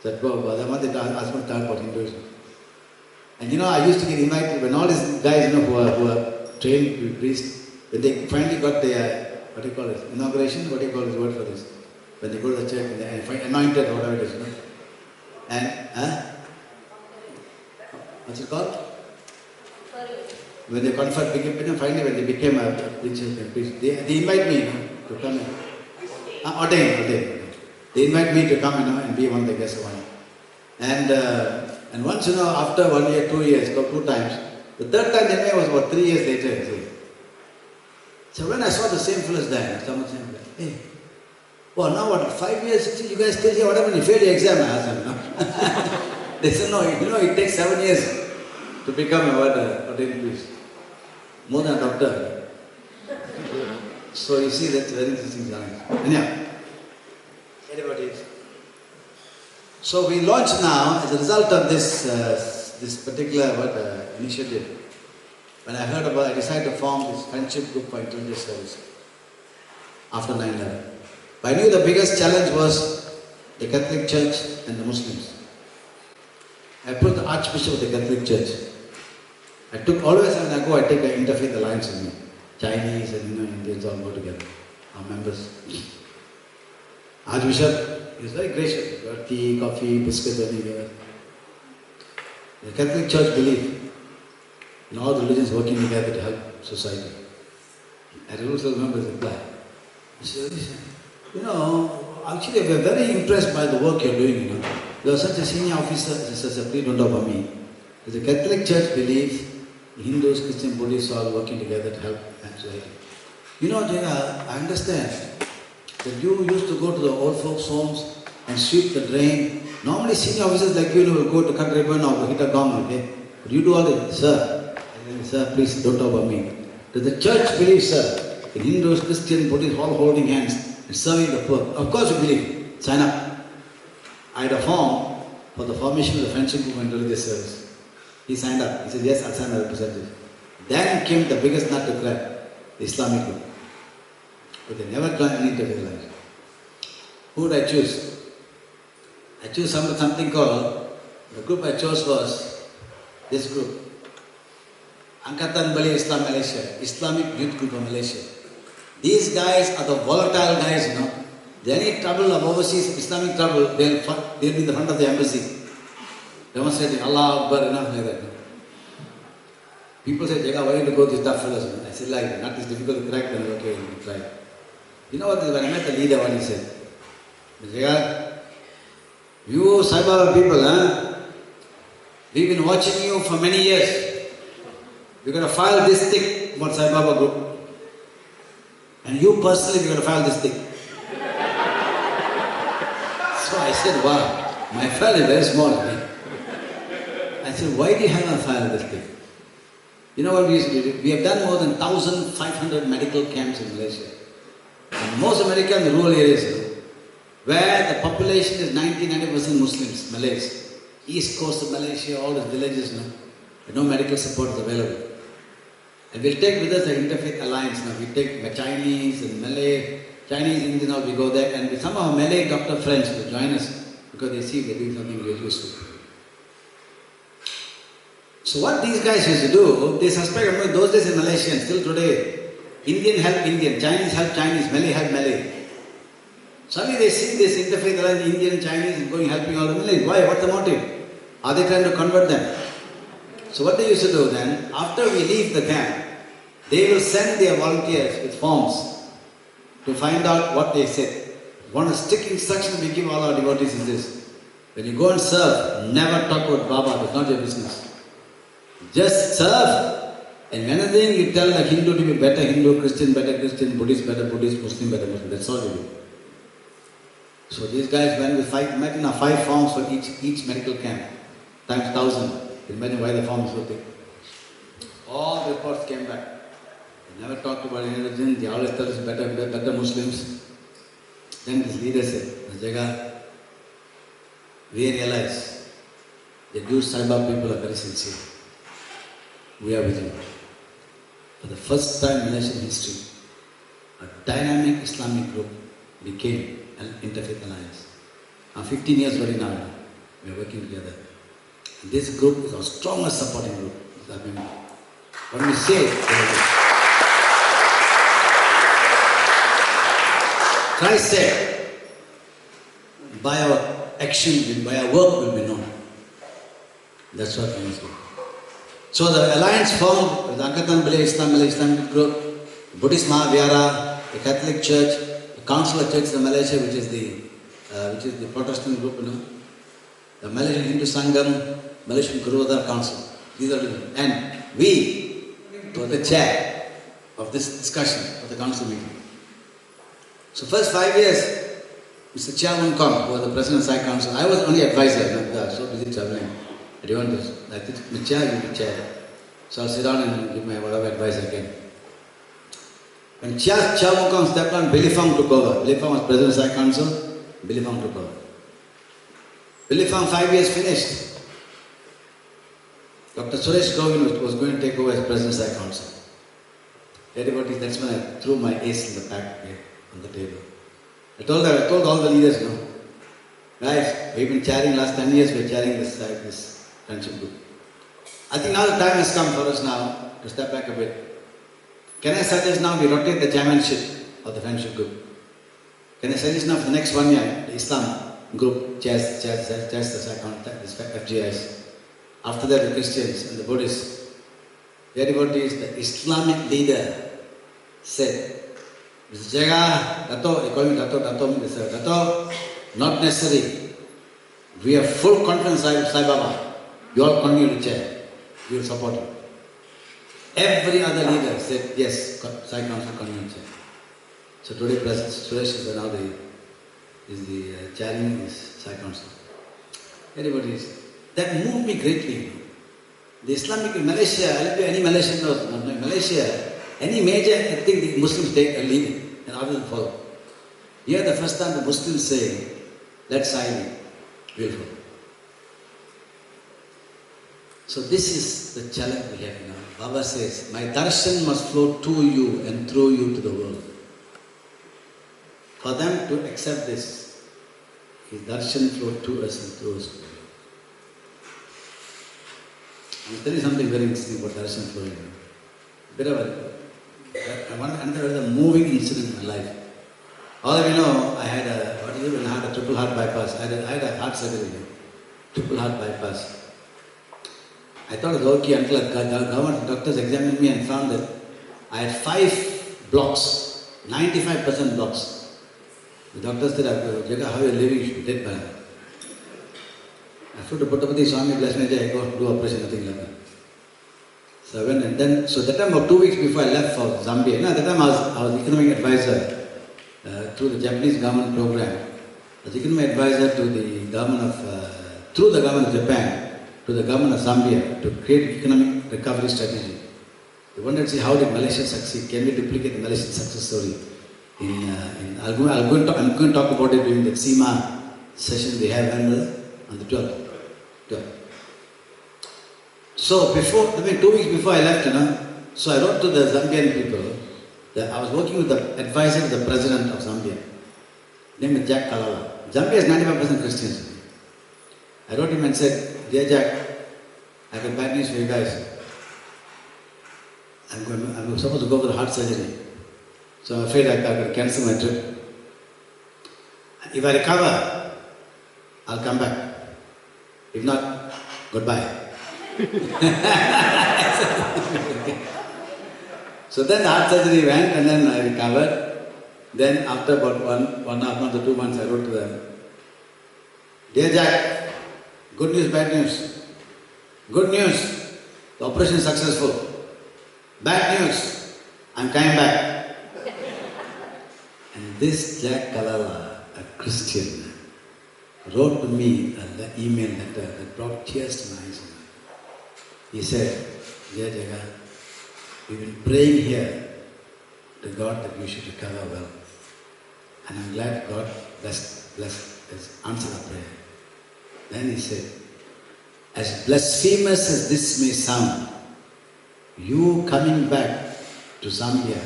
That Baba, the one they asked me to talk about Hinduism. And you know, I used to get invited when all these guys, who are trained to be priests, when they finally got their, what do you call it, inauguration, what do you call this word for this? When they go to the church and they find anointed or whatever it is, And, what's it called? When they conferred, finally when they became a preacher and priest, they invite me to come in. Ordained. They invite me to come, and be one of the guests of honor. And once, after 1 year, 2 years, 2 times, the third time they met was about 3 years later. So when I saw the same fellows there, someone said, "Hey, well, now what, 5 years, 6 years, you guys still here, what happened? You failed your exam?" I asked them, They said, "No, it takes 7 years to become a ordained priest. More than a doctor." So you see, that's very interesting challenge. Anyhow, anybody? So we launched now, as a result of this particular initiative, when I heard about it, I decided to form this friendship group for intelligence service after 9/11. But I knew the biggest challenge was the Catholic Church and the Muslims. I put the Archbishop of the Catholic Church. I took, always when I go, I take an interfaith alliance with me. Chinese and Indians all go together, our members. Archbishop is very gracious. Got tea, coffee, biscuits, everything. The Catholic Church believes in all the religions working together to help society. I also remember his reply. He said, actually we're very impressed by the work you're doing, You are such a senior officer, such a priest on top of me. The Catholic Church believes Hindus, Christian, Buddhists all working together to help society. You know, Jega, I understand that you used to go to the old folks' homes and sweep the drain. Normally senior officers like you will go to cut ribbon or hit a gong, okay? But you do all this, sir. Sir, please don't talk about me. Does the church believe, sir, in Hindus, Christian, Buddhists all holding hands and serving the poor? Of course you believe. Sign up. I had a form for the formation of the friendship group and religious service. He signed up. He said, yes, I'll sign a representative. Then came the biggest nut to crack, the Islamic group. But they never joined any interfaith life. Who would I choose? I chose something called, the group I chose was this group. Angkatan Bali Islam Malaysia, Islamic Youth Group of Malaysia. These guys are the volatile guys, you know. If any trouble of overseas Islamic trouble, they'll be in the front of the embassy, demonstrating Allah Akbar, enough like that. People say, Jega, why do you go to these tough fellows? I said, like that, not as difficult to crack, then okay, you try. You know what, when I met the leader, what he said? Jega, you Sai Baba people, we've been watching you for many years. We're going to file this thick about Sai Baba group. And you personally, we're going to file this thick. So I said, wow, my file is very small. I said, why do you have a file this thick? You know what we used to do? We have done more than 1,500 medical camps in Malaysia. In most America, in the rural areas, where the population is 90% Muslims, Malays. East coast of Malaysia, all the villages, no medical support is available. And we'll take with us the Interfaith Alliance. Now we take Chinese and Malay, Chinese, Indian, all we go there, and some of our Malay doctor friends will join us because they see we're doing something really useful. So what these guys used to do, they suspect, those days in Malaysia and still today, Indian help Indian, Chinese help Chinese, Malay help Malay. Suddenly they see this Interfaith Alliance, Indian, Chinese, and going helping all the Malays. Why? What's the motive? Are they trying to convert them? So what they used to do then, after we leave the camp, they will send their volunteers with forms to find out what they said. One of the strict instructions we give all our devotees is this: when you go and serve, never talk about Baba, it's not your business. Just serve, and anything you tell the Hindu to be better Hindu, Christian better Christian, Buddhist better Buddhist, Muslim better Muslim, that's all you do. So these guys went with met in 5 forms for each medical camp, times 1,000. Imagine why the form is so big. All the reports came back. They never talked about any religion, they always tell us better Muslims. Then this leader said, Jega, we realize the Jewish Sai Baba people are very sincere. We are with you. For the first time in Malaysian history, a dynamic Islamic group became an Interfaith Alliance. Now 15 years already now, we are working together. And this group is our strongest supporting group. When we say, Christ said, by our action, by our work will be known. That's what we must do. So the alliance formed with the Angkatan Bali Islamic group, Buddhist Mahavihara, the Catholic Church, the Council of Churches of Malaysia, which is the Protestant group, the Malaysian Hindu Sangam, Malaysian Gurudwara Council. These are and we were the chair of this discussion of the council meeting. So first 5 years, Mr. Chia Won Kong, who was the president of SAI Council, I was only advisor, not so busy traveling. I didn't want this. I think Mr. Chia will be chair. So I'll sit down and give my whatever advice I can. When Chia Won Kong stepped on, Bilimoria took over. Bilimoria was president of SAI Council, Bilimoria took over. Bilimoria 5 years finished. Dr. Suresh Govin was going to take over as president of SAI Council. Devotees, that's when I threw my ace in the back here on the table. I told all the leaders, guys, we've been chairing last 10 years, we're chairing this friendship group. I think now the time has come for us now to step back a bit. Can I suggest now we rotate the chairmanship of the friendship group? Can I suggest now for the next 1 year, the Islam group chairs this FGIS. After that, the Christians and the Buddhists. Their devotees, the Islamic leader said, Mr. Jega, Dato, they call me Dato, Dato, not necessary. We have full confidence in Sai Baba. You all continue to chair. We will support you. Every other leader said, yes, SAI Council Convention. So today President Suresh is now the chairman of this SAI Council. Everybody is. That moved me greatly. The Islamic in Malaysia, any Malaysian knows, in Malaysia, any major thing the Muslims take a lead and others follow. Here the first time the Muslims say, let SAI be. Beautiful. So this is the challenge we have now. Baba says, my darshan must flow to you and through you to the world. For them to accept this, his darshan flow to us and through us to the world. I will tell you something very interesting about darshan flowing. Another moving incident in my life. All of you know, I had a triple heart bypass. I had a heart surgery, triple heart bypass. I thought it was okay until government doctors examined me and found that I had 5 blocks, 95% blocks. The doctors said, Jega, how are you living? You should be dead by now. I flew to Puttaparthi, Swami blessed me, I go do operation, nothing like that. So I went and then, so that time about 2 weeks before I left for Zambia, that time I was economic advisor through the Japanese government program. I was economic advisor to the government of, through the government of Japan, to the government of Zambia to create economic recovery strategy. They wanted to see how did Malaysia succeed, can we duplicate the Malaysian success story. I'm going to talk about it during the SEMA session they have on the 12th. So 2 weeks before I left, so I wrote to the Zambian people that I was working with the advisor of the president of Zambia, named Jack Kalala. Zambia is 95% Christians. I wrote him and said, dear Jack, I got bad news for you guys. I'm supposed to go for the heart surgery. So I'm afraid I've got to cancel my trip. If I recover, I'll come back. If not, goodbye. So then the heart surgery went and then I recovered. Then after about one and a half months or 2 months, I wrote to them, dear Jack, good news, bad news. Good news, the operation is successful. Bad news, I'm coming back. And this Jack Kalala, a Christian, wrote to me an email letter that brought tears to my eyes. He said, dear Jaga, we've been praying here to God that you should recover well. And I'm glad God has answered our prayer. Then he said, as blasphemous as this may sound, you coming back to Zambia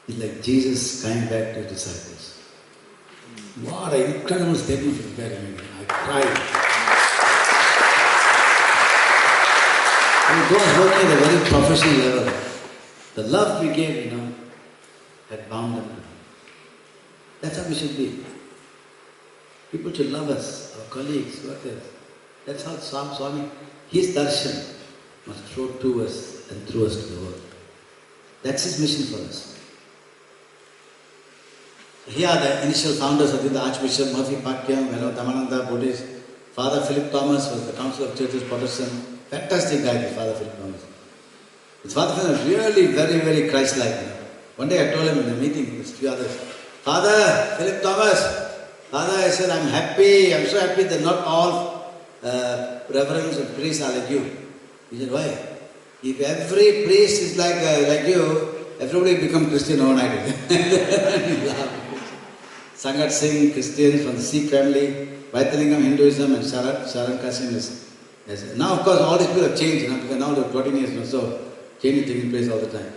is like Jesus coming back to his disciples. What an incredible statement from God. I cried. And God was working at a very professional level. The love we gave, had bound them. That's how we should be. People should love us, our colleagues, workers. That's how Swami, his darshan must flow to us and through us to the world. That's his mission for us. Here are the initial founders of the Archbishop Murphy Pakyam, Tamananda, Buddhist. Father Philip Thomas was the Council of Churches Protestant. Fantastic guy, the Father Philip Thomas. His Father Philip was really very, very Christ-like. One day I told him in a meeting with a few others, Father Philip Thomas, Father, I said, I'm so happy that not all reverends and priests are like you. He said, why? If every priest is like you, everybody will become Christian overnight. He laughed. Sangat Singh, Christians from the Sikh family, Vaidyanatha Hinduism, and Sharan Kasim is. Now, of course, all these people have changed, because now they're 14 years, so change is taking place all the time.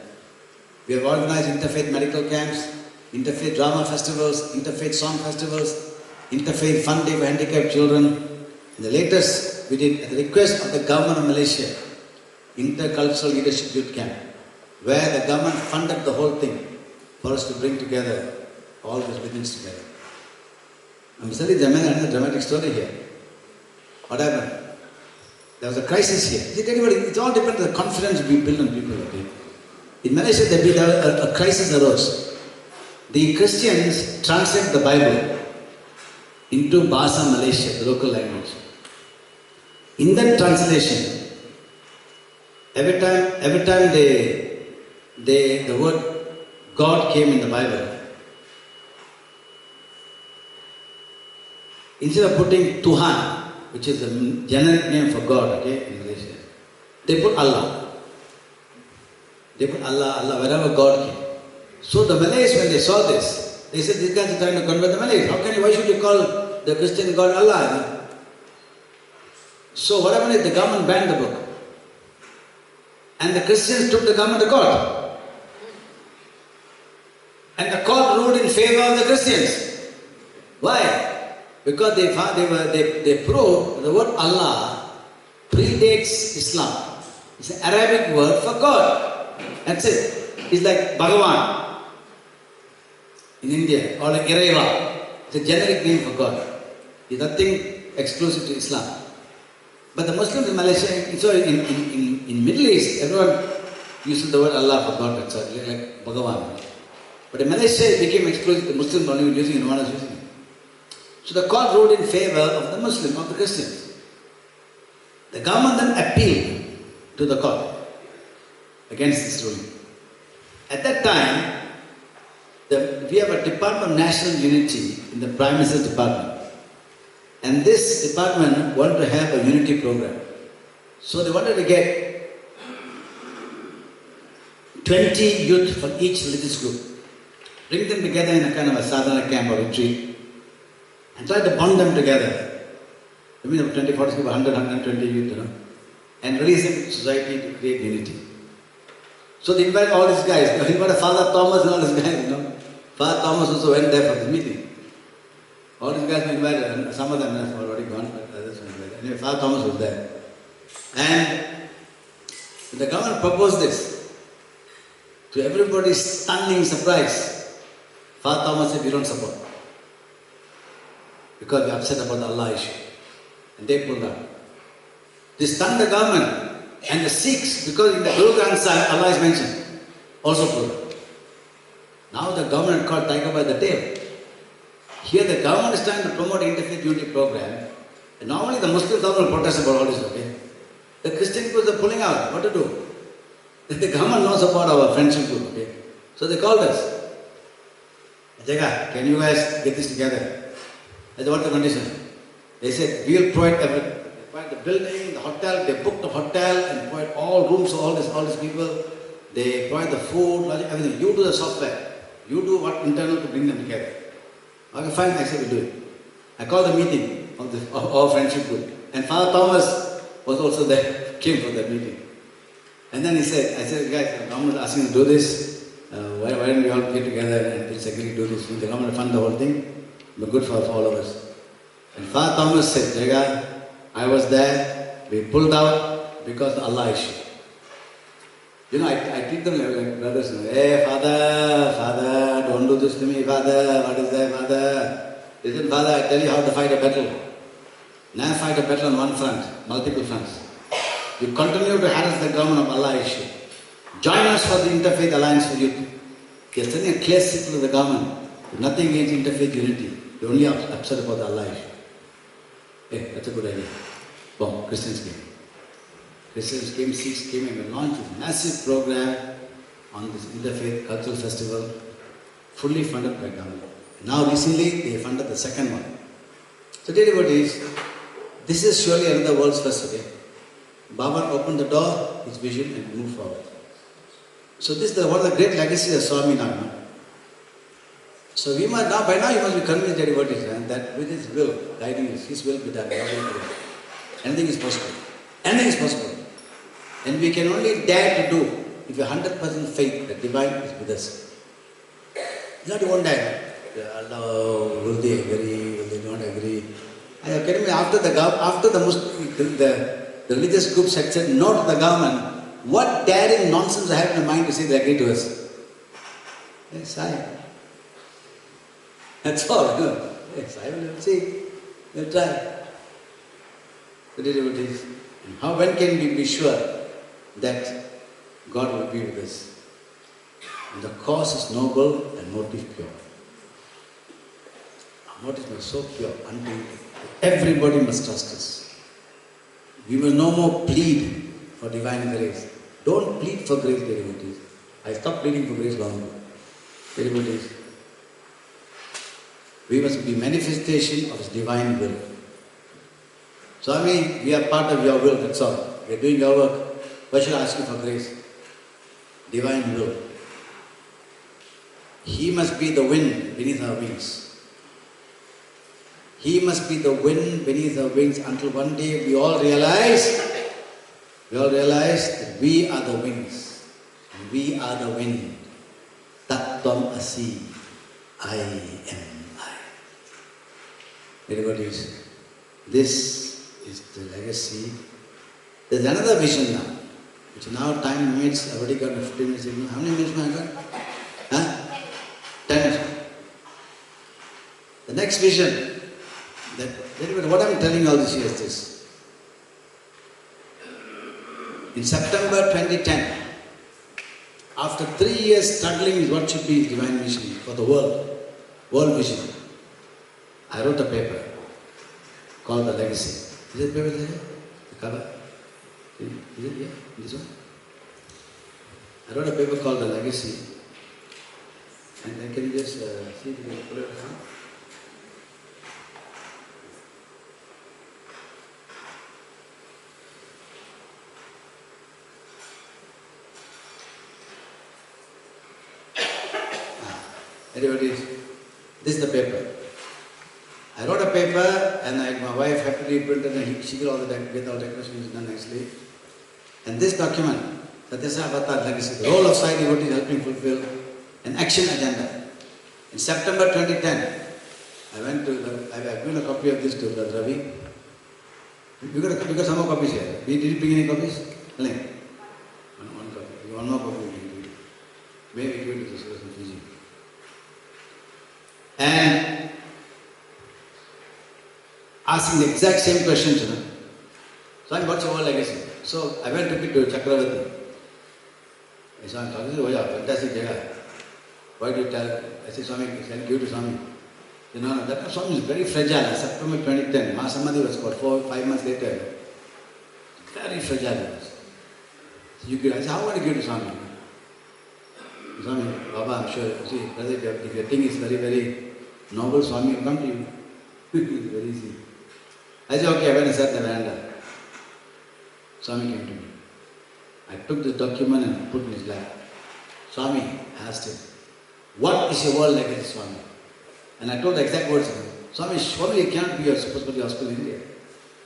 We have organized interfaith medical camps, interfaith drama festivals, interfaith song festivals, interfaith fun day for handicapped children. And the latest we did, at the request of the government of Malaysia, Intercultural Leadership Youth Camp, where the government funded the whole thing for us to bring together all these witnesses together. I'm telling you a dramatic story here. What happened? There was a crisis here. It all depends on the confidence we build on people. Okay? In Malaysia, a crisis arose. The Christians translate the Bible into Bahasa Malaysia, the local language. In that translation, every time the word God came in the Bible, instead of putting Tuhan, which is the generic name for God, okay, in Malaysia, they put Allah. They put Allah, wherever God came. So the Malays, when they saw this, they said, these guys are trying to convert the Malays. Why should you call the Christian God Allah? So what happened is the government banned the book. And the Christians took the government to court. And the court ruled in favor of the Christians. Why? Because they proved the word Allah predates Islam. It's an Arabic word for God. That's it. It's like Bhagavan in India, or like Ireva. It's a generic name for God. It's nothing exclusive to Islam. But the Muslims in Malaysia, so in Middle East, everyone uses the word Allah for God, like Bhagavan. But in Malaysia, it became exclusive. The Muslims only were using it, no one was using it. So the court ruled in favor of the Muslim, of the Christians. The government then appealed to the court against this ruling. At that time, we have a Department of National Unity in the Prime Minister's Department. And this department wanted to have a unity program. So they wanted to get 20 youth from each religious group, bring them together in a kind of a sadhana camp or retreat, and try to bond them together. I mean, 20, 40 people, 100, 120 youth, and release them to society to create unity. So they invite all these guys. They invite Father Thomas and all these guys, Father Thomas also went there for the meeting. All these guys were invited, and some of them have already gone, but others were invited. Anyway, Father Thomas was there. And the government proposed this. To everybody's stunning surprise, Father Thomas said, we don't support. Because we're upset about the Allah issue. And they pulled out. They stunned the government. And the Sikhs, because in the Guru Granth Sahib, Allah is mentioned, also pulled out. Now the government caught tiger by the tail. Here the government is trying to promote interfaith unity program. And normally the Muslims will protest about all this, okay? The Christian people are pulling out. What to do? The government knows about our friendship group, okay? So they called us. Jega, can you guys get this together? I said, what's the condition? They said, we'll provide everything. They provide the building, the hotel, they booked the hotel and provide all rooms for all these people. They provide the food, everything. You do the software. You do what internal to bring them together. Okay, fine, I said, we'll do it. I called a meeting of our friendship group. And Father Thomas was also there, came for that meeting. And then I said, guys, the government is asking to do this. Why don't we all get together and please agree to do this? The government fund the whole thing. But good for all of us. And Father Thomas said, Jega, I was there, we pulled out because of the Allah issue. I treat them like brothers. Hey, Father, don't do this to me, Father. What is that, Father? Listen, Father, I tell you how to fight a battle. Now fight a battle on one front, multiple fronts. You continue to harass the government of Allah issue. Join us for the Interfaith Alliance for Youth. You're sending a clear signal to the government. Nothing against interfaith unity. You're only upset about the Allah issue. Hey, that's a good idea. Boom, Christians came. Sikhs came and we launched a massive program on this interfaith cultural festival, fully funded by government. Now recently they funded the second one. So dear devotees, this is surely another world's first, okay? Baba opened the door, his vision, and moved forward. So this is one of the great legacies of Swami now. So we must now, by now you must be convinced, dear devotees, that with his will, guiding us, his will be done. Anything is possible. Anything is possible. And we can only dare to do if you have 100% faith that divine is with us. Not you won't dare. Allah, will they agree, will they not agree? After the religious groups had said no to the government, what daring nonsense I have in mind to say they agree to us? Yes, I. That's all. Yes, I will see. We'll try. When can we be sure that God will be with us? And the cause is noble and motive pure. Our motive is so pure, untainted. Everybody must trust us. We will no more plead for divine grace. Don't plead for grace, devotees. I stopped pleading for grace long ago. Devotees. We must be manifestation of His divine will. Swami, we are part of your will, that's all. We are doing your work. Why should I ask you for grace? Divine will. He must be the wind beneath our wings. He must be the wind beneath our wings until one day we all realize that we are the wings. And we are the wind. Tattvam asi. I am I. Devotees, this is the legacy. There's another vision now, which now time limits. I've already got 15 minutes. How many minutes have I got? Huh? 10 minutes. The next vision, what I'm telling all this here is this. In September 2010, after 3 years struggling with what should be His divine mission for the world vision, I wrote a paper called The Legacy. Is it paper there? The cover? Is it here? This one? I wrote a paper called The Legacy. And then can you just see if you can pull it down? Everybody, this is the paper. I wrote a paper and my wife happily printed and she did all the decorations done nicely. And this document, Sathya Avatar Legacy, the role of SAI devotees helping fulfill an action agenda. In September 2010, I've given a copy of this to Ravi. You got some more copies here. Did you bring any copies? One copy. One more copy. Maybe give it to this person, Fiji. And asking the exact same questions, Swami, what's your legacy? So I went to it to Chakravarti. I said, fantastic Jega. Why do you tell? I said, Swami, can give to Swami. No, that Swami is very fragile. September 2010, Mahasamadhi was called 4-5 months later. Very fragile it was. So I said, how would I give to Swami? Swami, Baba, I'm sure, see, brother, if your thing is very, very noble, Swami will come to you. It's very easy. I said, okay, I went and sat in the veranda. Swami came to me. I took this document and put it in his lap. Swami asked him, what is your world legacy, Swami? And I told the exact words to him. Swami, surely it cannot be a supposedly hospital in India.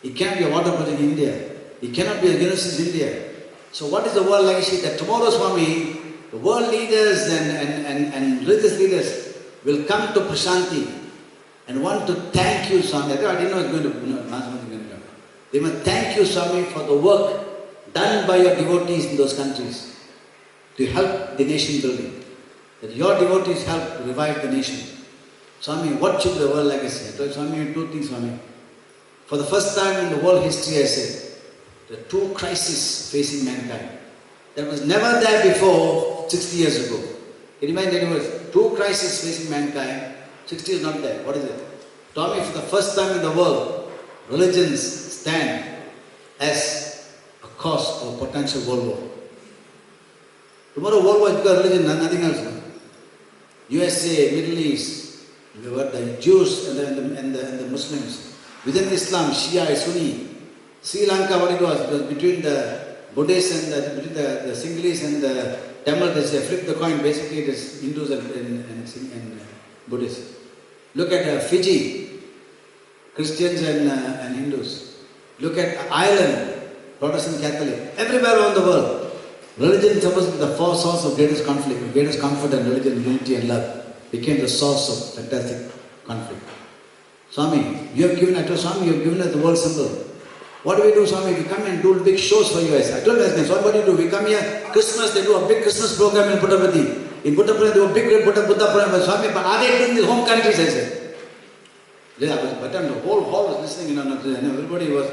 It can't be a water project in India. It cannot be a university in India. So what is the world legacy? That tomorrow, Swami, the world leaders and religious leaders will come to Prashanti and want to thank you, Swami. I didn't know it was going to, Mahasamadhi going to come. They must thank you, Swami, for the work done by your devotees in those countries to help the nation building. That your devotees help to revive the nation. Swami, what should be the world legacy? I told Swami, two things, Swami. For the first time in the world history, I said, there are two crises facing mankind. That was never there before 60 years ago. Can you imagine there was two crises facing mankind, 60 is not there. What is it? Swami, for the first time in the world, religions stand as a cause of potential world war. Tomorrow world war is because religion, nothing else. No? USA, Middle East, the Jews and the Muslims. Within Islam, Shia, Sunni. Sri Lanka, what it was between the Buddhists and between the Sinhalese and the Tamil, they say flip the coin. Basically, it is Hindus and Buddhists. Look at Fiji, Christians and Hindus. Look at Ireland, Protestant, Catholic. Everywhere around the world, religion is supposed to be the source of greatest conflict, greatest comfort and religion, unity and love. Became the source of fantastic conflict. Swami, you have given, I told Swami, you have given us the world symbol. What do we do, Swami? We come and do big shows for you. I told him, Swami, what do you do? We come here, Christmas, they do a big Christmas program in Puttaparthi. In Puttaparthi, they do a big Buddha program. Swami, but are they doing the home countries? I said. But the whole hall was listening, everybody was,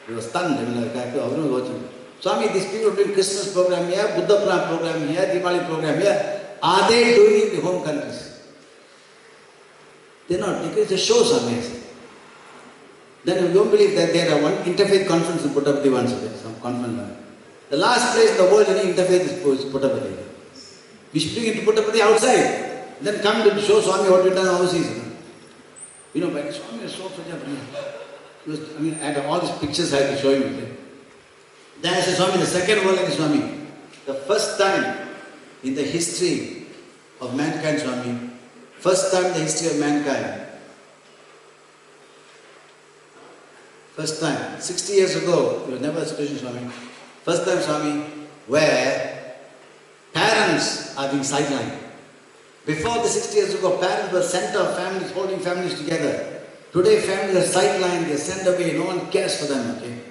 we were stunned, everyone was watching. Swami, these people are doing Christmas program here, Buddha program here, Diwali program here. Are they doing it in the home countries? They're not. It's a show, Swami. Then you don't believe that there are one interfaith conference in Puttaparthi once, some conference. The last place in the world any interfaith is Puttaparthi. We should bring it to Puttaparthi outside. Then come to show Swami what we've done overseas. You know, but Swami is so fragile. I had all these pictures I had to show him. Then I said, Swami, the second world like Swami. The first time in the history of mankind, Swami, first time in the history of mankind, first time, 60 years ago, there was never a situation, Swami. First time, Swami, where parents are being sidelined. Before the 60 years ago, parents were center of families, holding families together. Today, families are sidelined, they are sent away, no one cares for them, okay?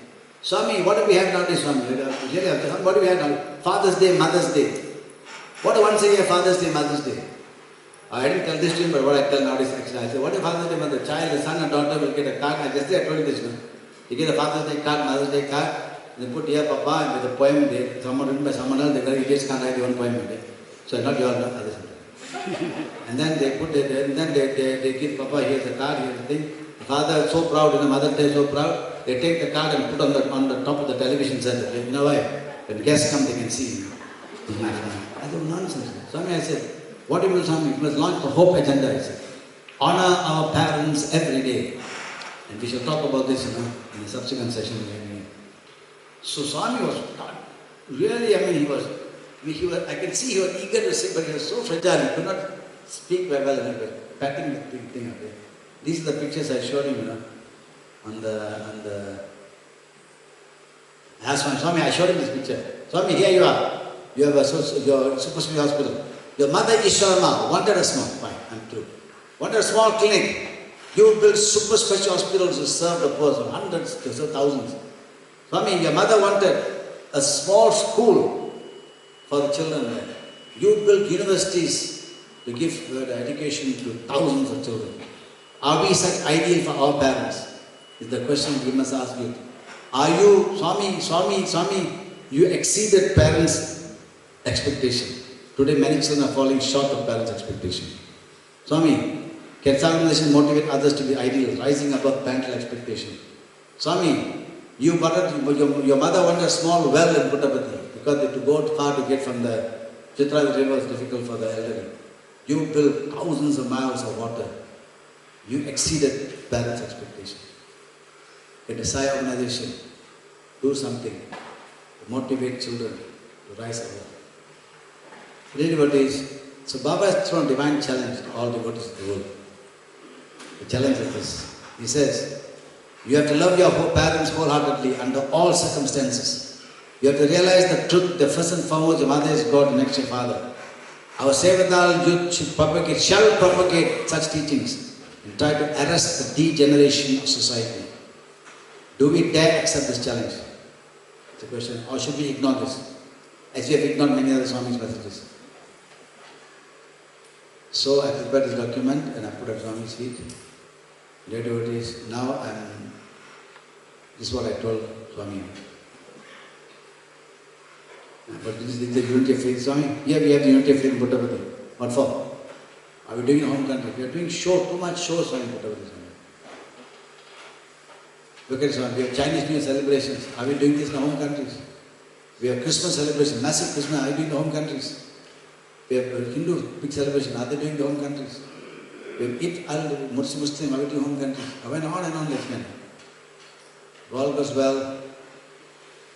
Swami, what do we have nowadays, Swami? What do we have now? Father's Day, Mother's Day. What once a year, Father's Day, Mother's Day? I didn't tell this to him, but what I tell nowadays, actually, I say, what if Father's Day, Mother? Child, a son or daughter will get a card. I told you this, no? You get a Father's Day card, Mother's Day card, they put here, Papa, and with a poem there, someone written by someone else, the idiots can't write their own poem, okay? So not your others. And then they put it, and then they give Papa, here's the card, here's the thing. The father is so proud, Mother is so proud, they take the card and put on the top of the television set. You know why? When guests come, they can see. I said, nonsense. Swami, I said, what do you mean, Swami? We must launch the hope agenda, I said. Honor our parents every day. And we shall talk about this, in the subsequent session. So Swami was really, he was, I can see he was eager to say, but he was so fragile, he could not speak very well, and he was patting the thing up there. These are the pictures I showed him, on the I asked Swami, I showed him this picture. Swami, here you are. You have your super specialty hospital. Your mother Ishwarma wanted a small, fine, I'm through. Wanted a small clinic. You build super special hospitals to serve the poor, hundreds to serve thousands. Swami, your mother wanted a small school for the children there. You build universities to give education to thousands of children. Are we such ideal for our parents? Is the question we must ask you. Are you, Swami, you exceeded parents' expectation. Today many children are falling short of parents' expectation. Swami, can organization motivate others to be ideal, rising above parental expectation? Swami, your mother wanted a small well in Puttaparthi because to go far to get from the Chitra river is difficult for the elderly. You built thousands of miles of water. You exceeded parents' expectation. Get a SAI organization, do something to motivate children to rise above. Devotees, so Baba has thrown a divine challenge to all devotees of the world. The challenge is this. He says, you have to love your parents wholeheartedly under all circumstances. You have to realize the truth, the first and foremost, your mother is God, next your father. Our Sevadal youth shall propagate such teachings and try to arrest the degeneration of society. Do we dare accept this challenge? It's a question. Or should we ignore this? As we have ignored many other Swami's messages. So I prepared this document and I put it at Swami's feet. Dear devotees, now this is what I told Swami. But this is the unity of faith. Swami, here we have the unity of faith in Puttaparthi. What for? Are we doing in home country? We are doing too much shows, Swami, in Puttaparthi. Look at it, Swami. We have Chinese New Year celebrations. Are we doing this in our home countries? We have Christmas celebration, massive Christmas. Are we doing in the home countries? We have Hindu big celebration. Are they doing in the home countries? We have Eid Muslim. Are we doing home countries? I went on and on like that. If all goes well,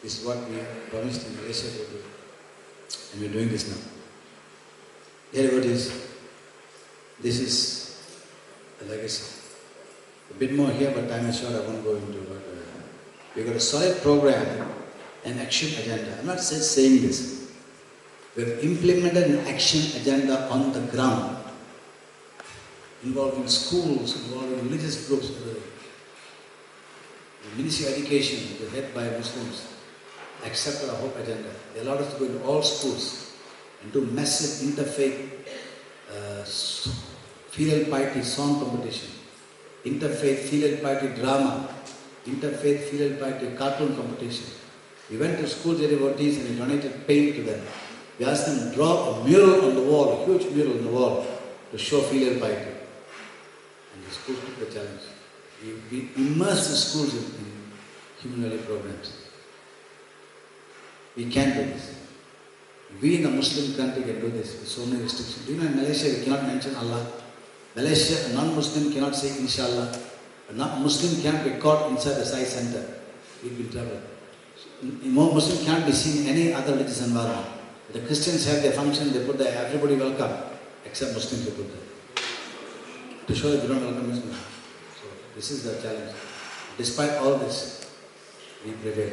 this is what we promised in Malaysia to do. And we are doing this now. Dear devotees, this is a legacy. A bit more here, but time is short, I won't go into it. We've got a solid program and action agenda. I'm not just saying this. We've implemented an action agenda on the ground, involving schools, involving religious groups, the Ministry of Education, which is led by Muslims, accepted our hope agenda. They allowed us to go into all schools and do massive interfaith filial piety song competition, interfaith filial piety drama, interfaith filial piety cartoon competition. We went to schools and devotees and we donated paint to them. We asked them to draw a mural on the wall, a huge mural on the wall, to show filial piety. And the schools took the challenge. We immersed the schools in human value programs. We can do this. We in a Muslim country can do this with so many restrictions. Do you know in Malaysia we cannot mention Allah? Malaysia, a non-Muslim cannot say Inshallah. A non-Muslim can't be caught inside the SAI center. He'll be in trouble. Muslim can't be seen in any other religious environment. The Christians have their function, they put there, everybody welcome, except Muslims they put there. To show that they don't welcome Muslims. So this is the challenge. Despite all this, we prevail.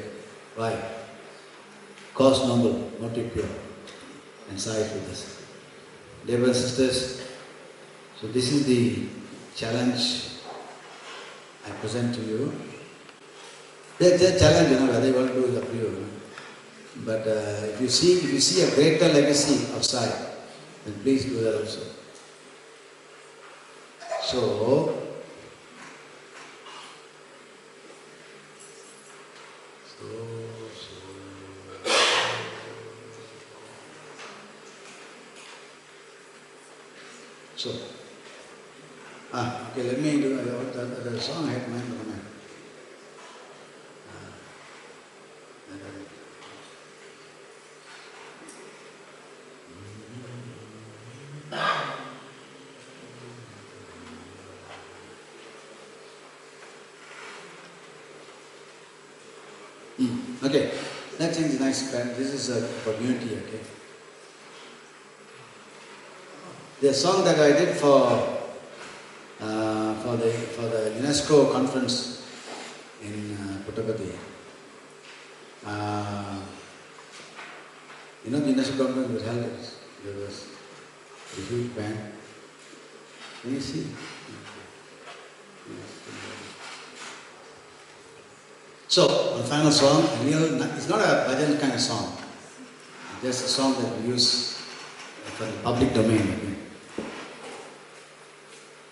Why? Cause noble, motive pure, and SAI with us. Dear brothers and sisters, so this is the challenge I present to you. There's a challenge, whether you want to do is up to you. But if you see a greater legacy of SAI, then please do that also. Okay, let me do the song I had in mind. Okay, that thing is nice. This is for unity, okay? The song that I did for the UNESCO conference in Puttaparthi. The UNESCO conference was held. There was a huge band. Can you see? So, the final song, it's not a bhajan kind of song. It's just a song that we use for the public domain. Okay?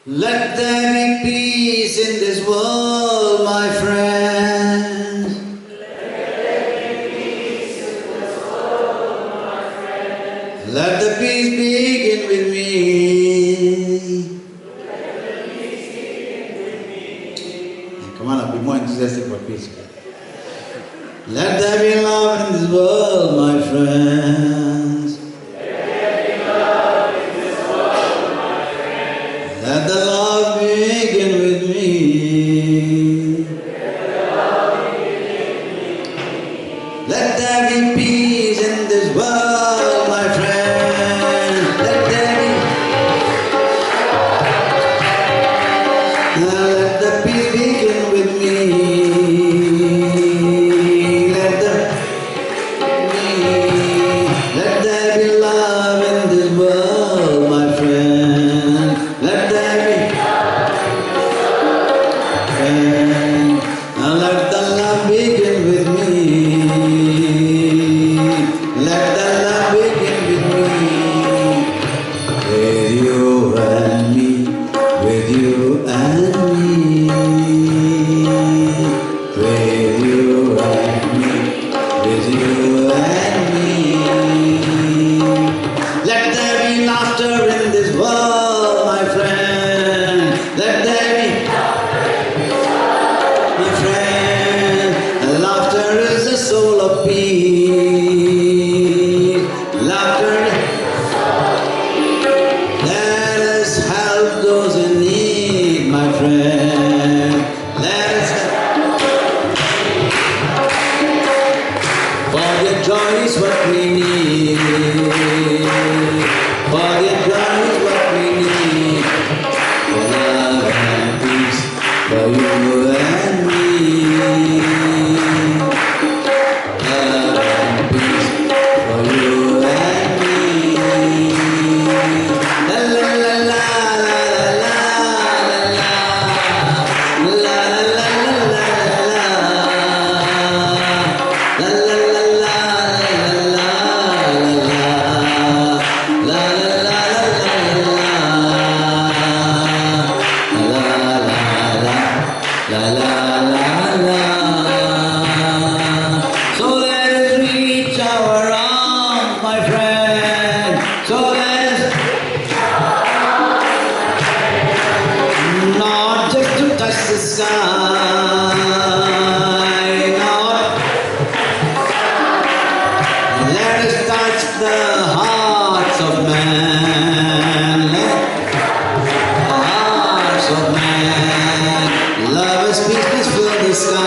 Let there be peace in this world, my friends. Let there be peace in this world, my friends. Let the peace begin with me. Let the peace begin with me. Come on, I'll be more enthusiastic for peace. Let there be love in this world, my friends. Let there be love in this world, my friends. Let the love begin with me. Let the love begin with me. Let there be peace in this world, my friends. Let there be. Now let the peace begin with me. Let there be love in this world, my friend. Let there be. Now let the love begin with me. Let the love begin with me. With you and me, with you and me. With you and me, with you and me. Let there be laughter in this world, my friend. Let there be. My friend, laughter is the soul of peace. Laughter, let us help those in need, my friend. Let us forget joy is what we need. Forget joy is what we need. For love and peace, for you and me. Love and peace, for you and me. La la la la la la la la la la la la la la la So let us reach our arms, my friend. So let us not just to touch the sky, not Love is peace must fill the sky.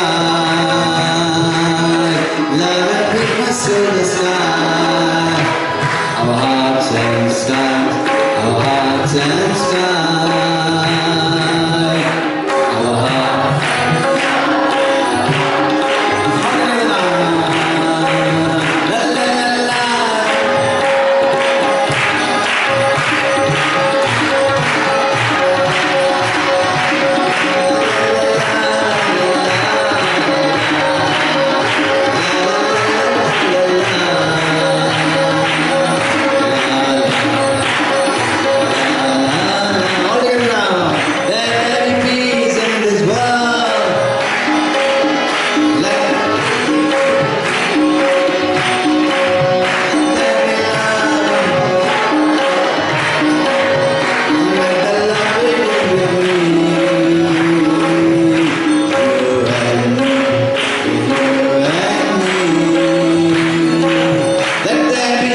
Love and peace must fill the sky. Our hearts and skies. Our hearts and skies. Our hearts. La la la la. All together now. There be peace in this world. Let there be love. Let the love be between you and me. Let there be.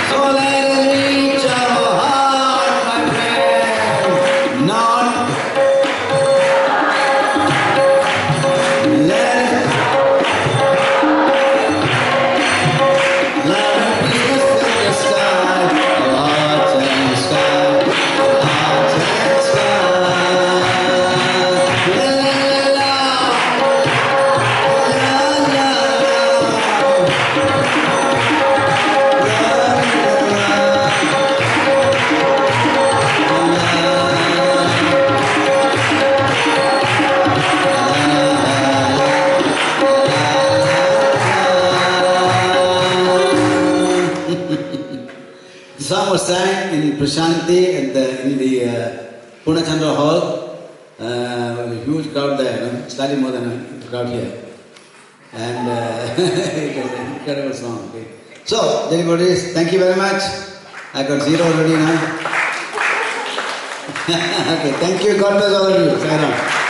So let it reach our heart, my friend. Not let it. Love and peace must fill the sky. Our hearts and sky. Our hearts and sky. La la la la. La la The song was sang in Prashanti in the Purnachandra Hall. A huge crowd there, slightly more than a crowd here. And it was an incredible song. Okay. So, Devotees, thank you very much. I got 0 already now. Okay, thank you. God bless all of you. Sai Ram.